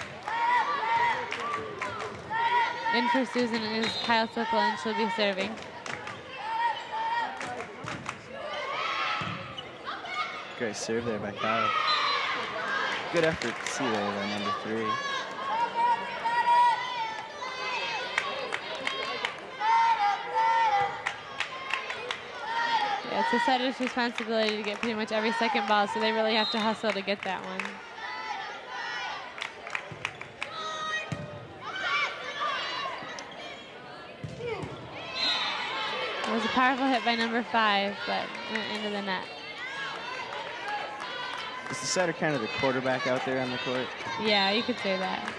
Speaker 1: In for Susan is Kyle Sippel, and she'll be serving.
Speaker 2: Great serve there by Kyle. Good effort to see there by number 3.
Speaker 1: Yeah, it's the setter's responsibility to get pretty much every second ball, so they really have to hustle to get that one. It was a powerful hit by number 5, but went into the net.
Speaker 2: Is the setter kind of the quarterback out there on the court?
Speaker 1: Yeah, you could say that.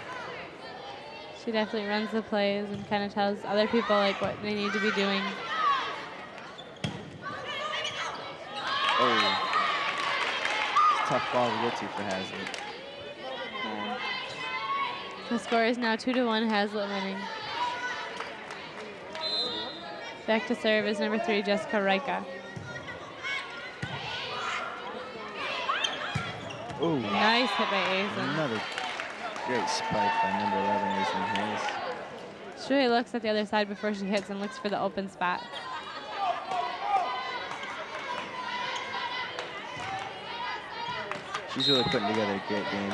Speaker 1: She definitely runs the plays and kind of tells other people like what they need to be doing.
Speaker 2: Oh, tough ball to get to for Hazlitt.
Speaker 1: Yeah. The score is now 2-1, Hazlitt winning. Back to serve is number 3, Jessica Reika.
Speaker 2: Ooh.
Speaker 1: Nice hit by Aizen.
Speaker 2: Another great spike by number 11, Aizen Hayes.
Speaker 1: She really looks at the other side before she hits and looks for the open spot.
Speaker 2: She's really putting together a great game.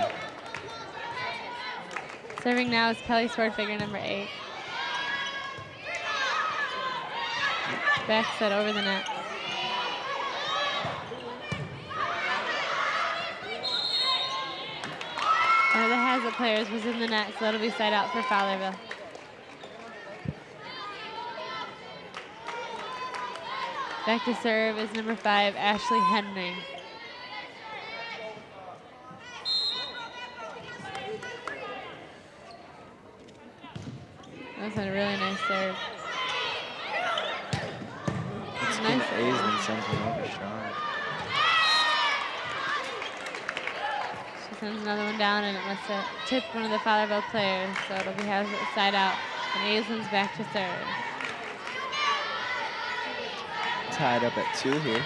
Speaker 1: Serving now is Kelly Swordfigger, number 8. Back set over the net. One of the Hazlitt players was in the net, so that'll be side out for Fowlerville. Back to serve is number 5, Ashley Henry. That's a really nice serve.
Speaker 2: It's
Speaker 1: Nice.
Speaker 2: Aizen sends it over strong.
Speaker 1: She sends another one down, and it must have tipped one of the Fowlerville players, so it'll be Hazlitt side out. And Aizen's back to serve.
Speaker 2: Tied up at 2 here.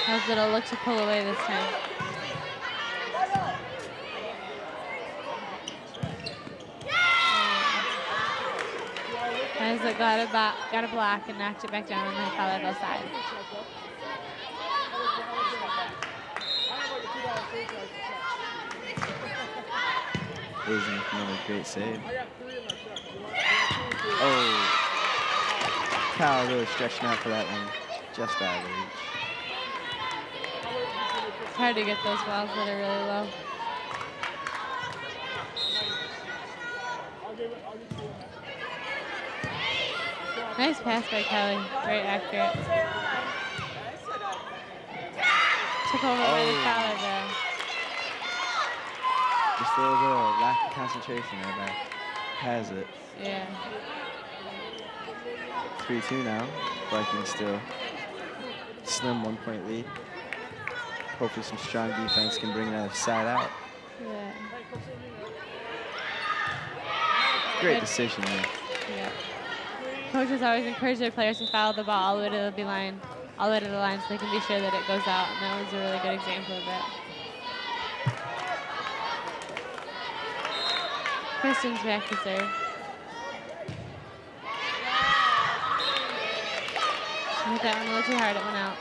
Speaker 1: Hazlitt will look to pull away this time. Hazlitt got a block and knocked it back down on the Fowlerville side.
Speaker 2: Isn't another great save. Oh, Kyle really stretching out for that one. Just out of reach.
Speaker 1: It's hard to get those balls that are really low. Nice pass by Kelly. Very accurate. Took over by the Fowlerville.
Speaker 2: Just a little bit of lack of concentration there by Hazlitt.
Speaker 1: Yeah.
Speaker 2: 3-2 now. Vikings still slim 1-point lead. Hopefully some strong defense can bring another side out.
Speaker 1: Yeah.
Speaker 2: Great decision there.
Speaker 1: Yeah. Coaches always encourage their players to follow the ball all the way to the line, so they can be sure that it goes out, and that was a really good example of that. Kristen's back to serve. She hit that one a little too hard, it went out.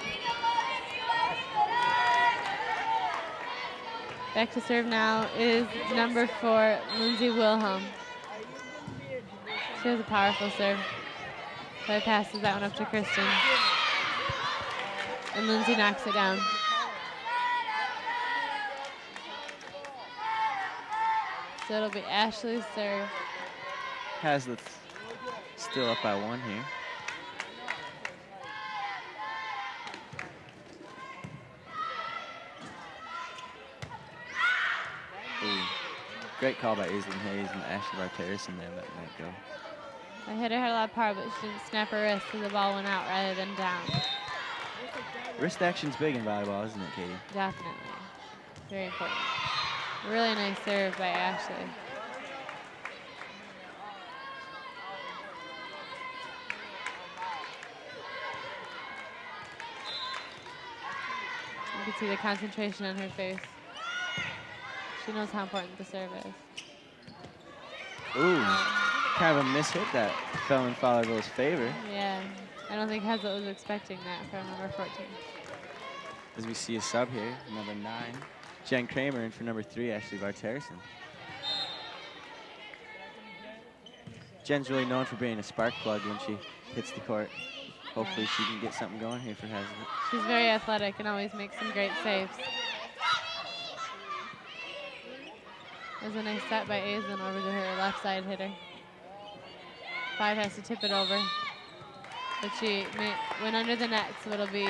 Speaker 1: Back to serve now is number 4, Lindsay Wilhelm. She has a powerful serve. So he passes that one up to Kristen. And Lindsay knocks it down. So it'll be Ashley's serve.
Speaker 2: Hazlitt's still up by 1 here. Ooh. Great call by Aislinn Hayes and Ashley Barterison there letting that go.
Speaker 1: The hitter had a lot of power, but she didn't snap her wrist, so the ball went out rather than down.
Speaker 2: Wrist action's big in volleyball, isn't it, Katie?
Speaker 1: Definitely. Very important. A really nice serve by Ashley. You can see the concentration on her face. She knows how important the serve is.
Speaker 2: Ooh, kind of a mishit that fell in Fowlerville's favor.
Speaker 1: Yeah, I don't think Hazlitt was expecting that from number 14.
Speaker 2: As we see a sub here, number 9, Jen Kramer, in for number 3, Ashley Barterison. Jen's really known for being a spark plug when she hits the court. Hopefully she can get something going here for Hazlitt.
Speaker 1: She's very athletic and always makes some great saves. There's a nice set by Aislinn over to her left side hitter. 5 has to tip it over. But she went under the net, so it'll be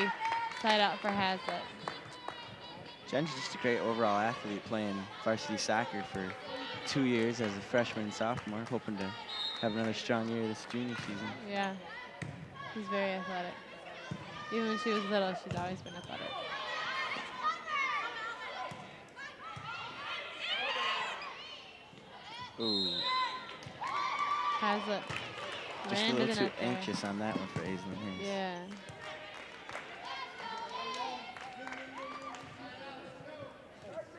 Speaker 1: side out for Hazlitt.
Speaker 2: Jen's just a great overall athlete, playing varsity soccer for 2 years as a freshman and sophomore, hoping to have another strong year this junior season.
Speaker 1: Yeah, she's very athletic. Even when she was little, she's always been athletic.
Speaker 2: Ooh.
Speaker 1: Hazlitt.
Speaker 2: Just a little too anxious on that one for Aislinn Hayes.
Speaker 1: Yeah.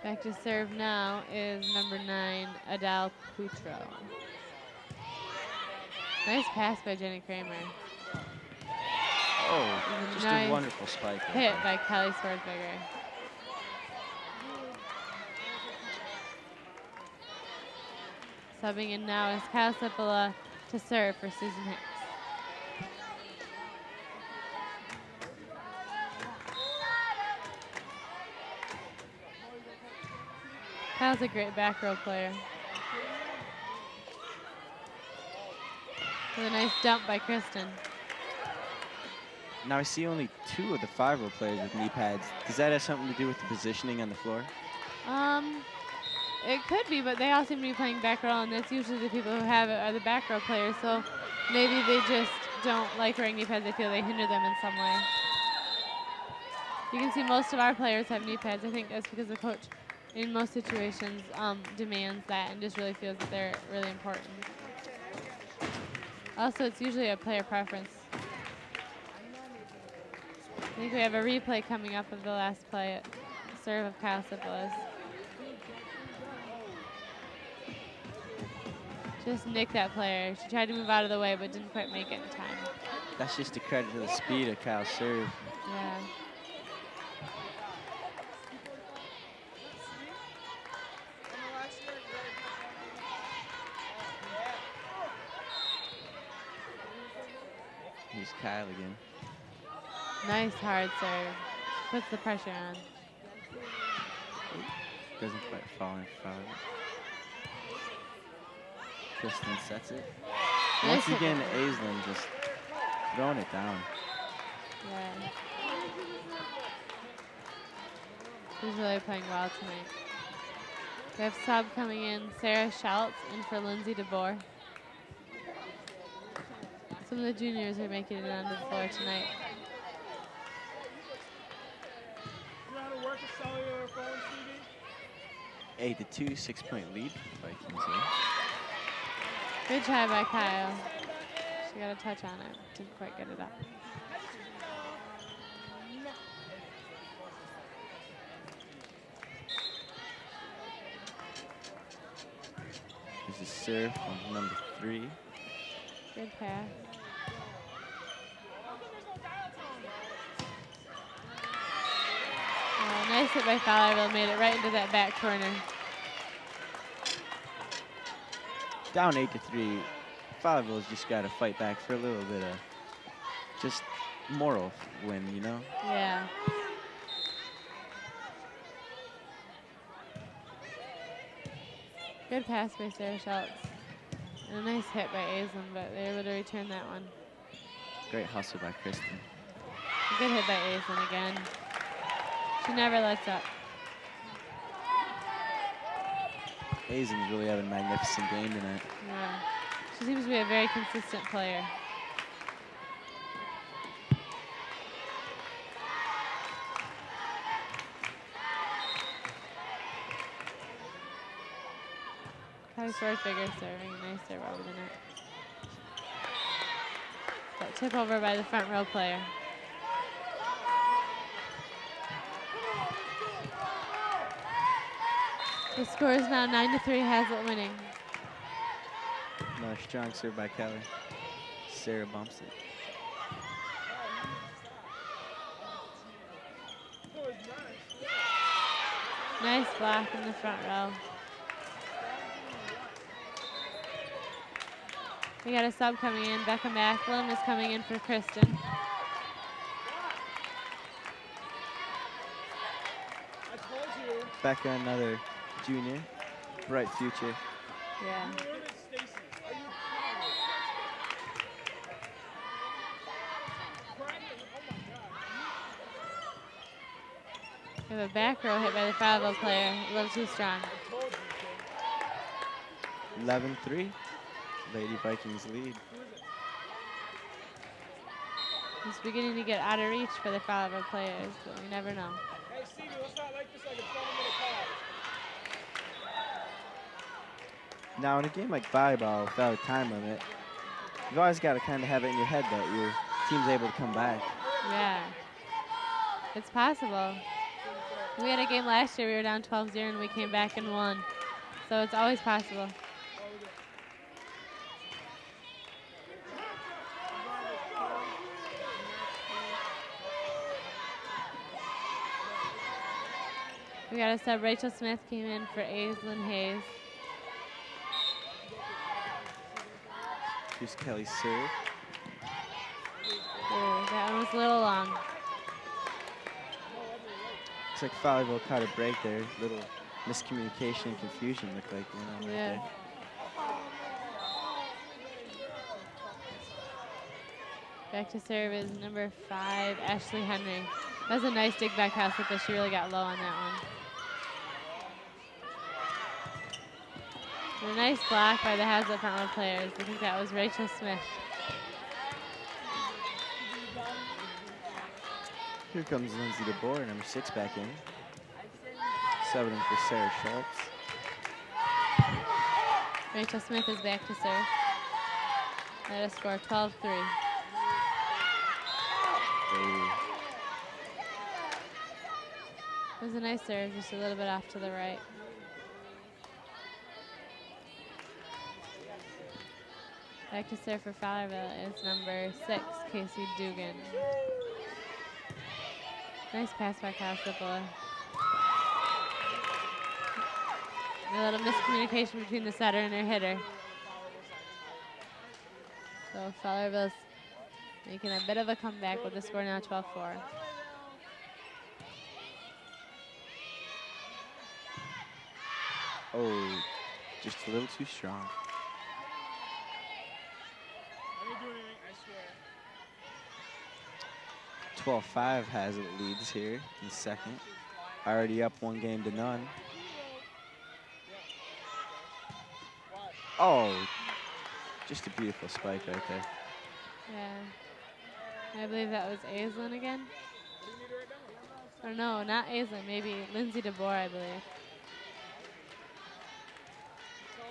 Speaker 1: Back to serve now is number 9, Adele Putro. Nice pass by Jenny Kramer.
Speaker 2: Oh, just
Speaker 1: nice
Speaker 2: a wonderful spike.
Speaker 1: Hit by Kelly Swartzberger. Subbing in now is Kyle Sipola to serve for Susan Hicks. Kyle's a great back row player. With a nice dump by Kristen.
Speaker 2: Now I see only 2 of the 5-row players with knee pads. Does that have something to do with the positioning on the floor?
Speaker 1: It could be, but they all seem to be playing back row, and that's usually the people who have it are the back row players, so maybe they just don't like wearing knee pads. They feel they hinder them in some way. You can see most of our players have knee pads. I think that's because the coach, in most situations, demands that and just really feels that they're really important. Also, it's usually a player preference. I think we have a replay coming up of the last play at serve of Kyle Sipolis. Just nicked that player. She tried to move out of the way, but didn't quite make it in time.
Speaker 2: That's just a credit to the speed of Kyle's serve.
Speaker 1: Yeah.
Speaker 2: Here's Kyle again.
Speaker 1: Nice hard serve. Puts the pressure on.
Speaker 2: Doesn't quite fall in front. Kristen sets it. Once
Speaker 1: Nice
Speaker 2: again,
Speaker 1: hit.
Speaker 2: Aislinn just throwing it down.
Speaker 1: Yeah. She's really playing well tonight. We have sub coming in, Sarah Schultz, in for Lindsay DeBoer. Some of the juniors are making it onto the floor tonight.
Speaker 4: You know how to work a cellular phone, Stevie?
Speaker 2: 8-2, 6-point lead for Vikings here.
Speaker 1: Good try by Kyle. She got a touch on it. Didn't quite get it up.
Speaker 2: There's a serve from number 3.
Speaker 1: Good pass. Oh, nice hit by Fowlerville. Made it right into that back corner.
Speaker 2: Down 8-3. Fowlerville's just got to fight back for a little bit of just moral win, you know?
Speaker 1: Yeah. Good pass by Sarah Schultz. And a nice hit by Aislinn, but they're able to return that one.
Speaker 2: Great hustle by Kristen.
Speaker 1: A good hit by Aislinn again. She never lets up.
Speaker 2: Aislenn's really having a magnificent game tonight.
Speaker 1: Yeah. She seems to be a very consistent player. Kylie Swartzberger serving a nice serve over the net. Got tip over by the front row player. The score is now 9-3, Hazlitt winning.
Speaker 2: Another strong serve by Kelly. Sarah bumps it.
Speaker 1: Nice block in the front row. We got a sub coming in. Becca Macklin is coming in for Kristen.
Speaker 2: Becca, another junior. Bright future.
Speaker 1: Yeah. We have a back row hit by the Fowlerville player. A little too strong.
Speaker 2: 11-3. Lady Vikings lead.
Speaker 1: It's beginning to get out of reach for the Fowlerville players, but we never know.
Speaker 4: Hey, Stevie, let's not like this like a 20-minute call.
Speaker 2: Now, in a game like volleyball without a time limit, you've always got to kind of have it in your head that your team's able to come back.
Speaker 1: Yeah. It's possible. We had a game last year, we were down 12-0 and we came back and won. So it's always possible. We got a sub. Rachel Smith came in for Aislinn Hayes.
Speaker 2: Here's Kelly's serve.
Speaker 1: Ooh, that one was a little long.
Speaker 2: Looks like Fowlerville caught a break there. Little miscommunication and confusion looked like, you know,
Speaker 1: Yeah.
Speaker 2: right there.
Speaker 1: Back to serve is number 5, Ashley Henry. That was a nice dig back pass, but she really got low on that one. And a nice block by the Hazlitt front row players. I think that was Rachel Smith.
Speaker 2: Here comes Lindsay DeBoer, number 6 back in. Subbing for Sarah Schultz.
Speaker 1: Rachel Smith is back to serve. Let us score 12-3. It was a nice serve, just a little bit off to the right. Back to serve for Fowlerville is number 6, Casey Dugan. Nice pass by Kyle Sipola. A little miscommunication between the setter and their hitter. So Fowlerville's making a bit of a comeback with the score now 12-4.
Speaker 2: Oh, just a little too strong.
Speaker 4: Let me do anything, I swear.
Speaker 2: 12-5 has it leads here in the second. Already up 1-0. Oh, just a beautiful spike right there.
Speaker 1: Yeah. I believe that was Aislinn again. Or no, not Aislinn, maybe Lindsay DeBoer, I believe.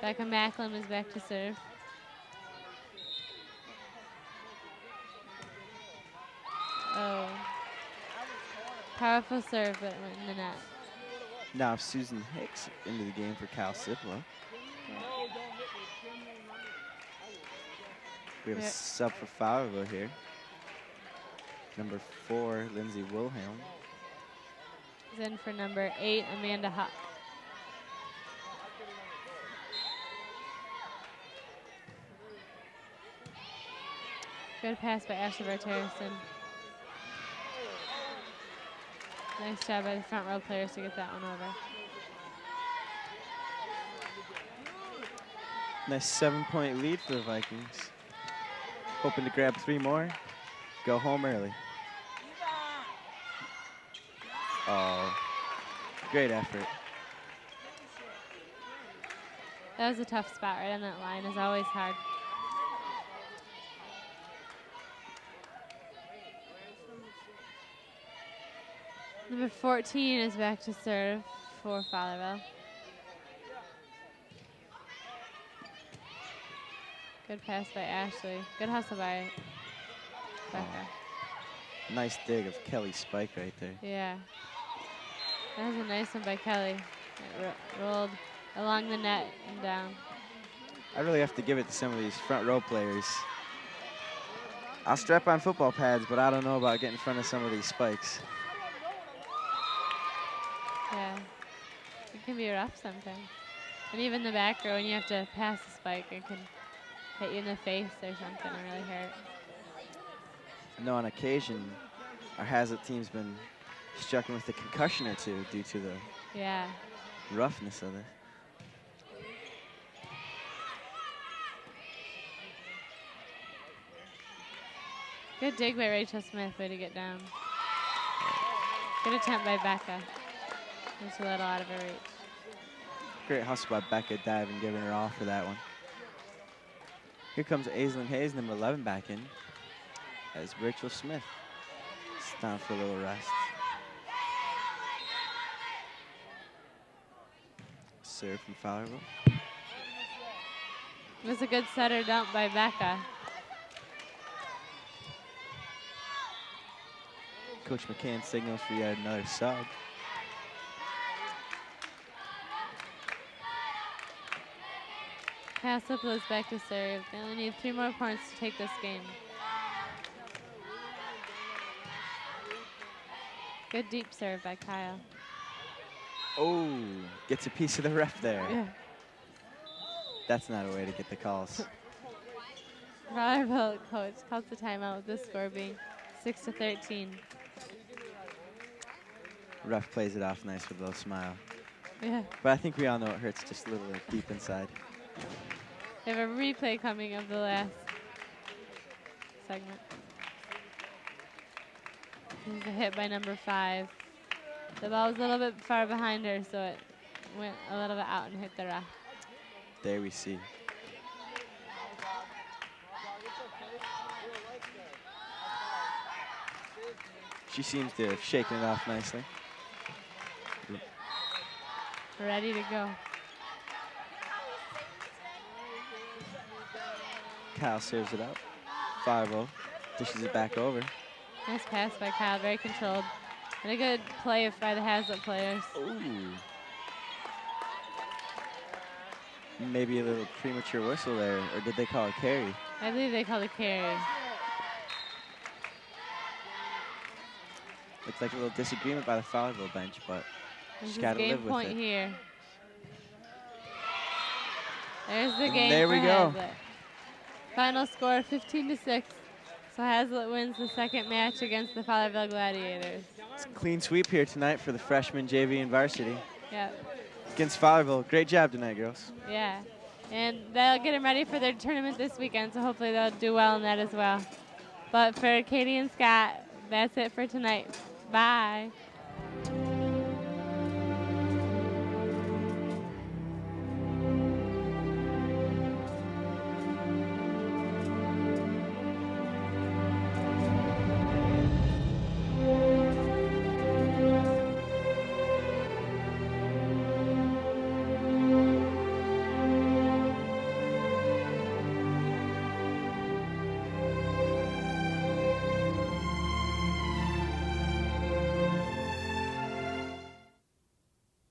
Speaker 1: Becca Macklin is back to serve. Oh. Powerful serve, but it went in the net.
Speaker 2: Now Susan Hicks into the game for Cal Sipola. We have a sub for Fowlerville here. Number 4, Lindsay Wilhelm.
Speaker 1: Is in for number 8, Amanda Huck. Good pass by Ashley Barterison. Nice job by the front row players to get that one over.
Speaker 2: Nice 7-point lead for the Vikings. Hoping to grab 3 more. Go home early. Oh, great effort.
Speaker 1: That was a tough spot right on that line. It's always hard. Number 14 is back to serve for Fowlerville. Good pass by Ashley. Good hustle by Becca.
Speaker 2: Oh, nice dig of Kelly Spike right there.
Speaker 1: Yeah. That was a nice one by Kelly. It rolled along the net and down.
Speaker 2: I really have to give it to some of these front row players. I'll strap on football pads, but I don't know about getting in front of some of these spikes.
Speaker 1: Yeah. It can be rough sometimes. And even the back row, when you have to pass the spike, it can hit you in the face or something and really hurt.
Speaker 2: I know on occasion, our Hazlitt team's been stricken with a concussion or two due to the roughness of it.
Speaker 1: Good dig by Rachel Smith, way to get down. Good attempt by Becca. Just a little out of her reach.
Speaker 2: Great hustle by Becca, diving, giving her all for that one. Here comes Aislinn Hayes, number 11, back in as Rachel Smith. It's time for a little rest. Serve from Fowlerville.
Speaker 1: It was a good setter dump by Becca.
Speaker 2: Coach McCann signals for yet another sub.
Speaker 1: Pass up goes back to serve. They only need 3 more points to take this game. Good deep serve by Kyle.
Speaker 2: Oh, gets a piece of the ref there.
Speaker 1: Yeah.
Speaker 2: That's not a way to get the calls.
Speaker 1: Fowlerville coach calls the timeout with the score being 6-13.
Speaker 2: Ref plays it off nice with a little smile.
Speaker 1: Yeah.
Speaker 2: But I think we all know it hurts just a little bit deep inside.
Speaker 1: They have a replay coming of the last segment. This is a hit by number 5. The ball was a little bit far behind her, so it went a little bit out and hit the ref.
Speaker 2: There we see. She seems to have shaken it off nicely.
Speaker 1: Ready to go.
Speaker 2: Kyle serves it up. 5-0. Dishes it back over.
Speaker 1: Nice pass by Kyle, very controlled. And a good play by the Hazlitt players.
Speaker 2: Ooh. Maybe a little premature whistle there, or did they call a carry?
Speaker 1: I believe they called a carry.
Speaker 2: Looks like a little disagreement by the Fowlerville bench, but
Speaker 1: This
Speaker 2: just
Speaker 1: is
Speaker 2: gotta
Speaker 1: game
Speaker 2: live with
Speaker 1: point
Speaker 2: it.
Speaker 1: here. There's the
Speaker 2: And
Speaker 1: game
Speaker 2: there
Speaker 1: for
Speaker 2: we go.
Speaker 1: Hazlitt. Final score 15-6. So Hazlitt wins the second match against the Fowlerville Gladiators.
Speaker 2: It's a clean sweep here tonight for the freshman JV and varsity
Speaker 1: Yep.
Speaker 2: against Fowlerville. Great job tonight, girls.
Speaker 1: Yeah. And they'll get them ready for their tournament this weekend, so hopefully they'll do well in that as well. But for Katie and Scott, that's it for tonight. Bye.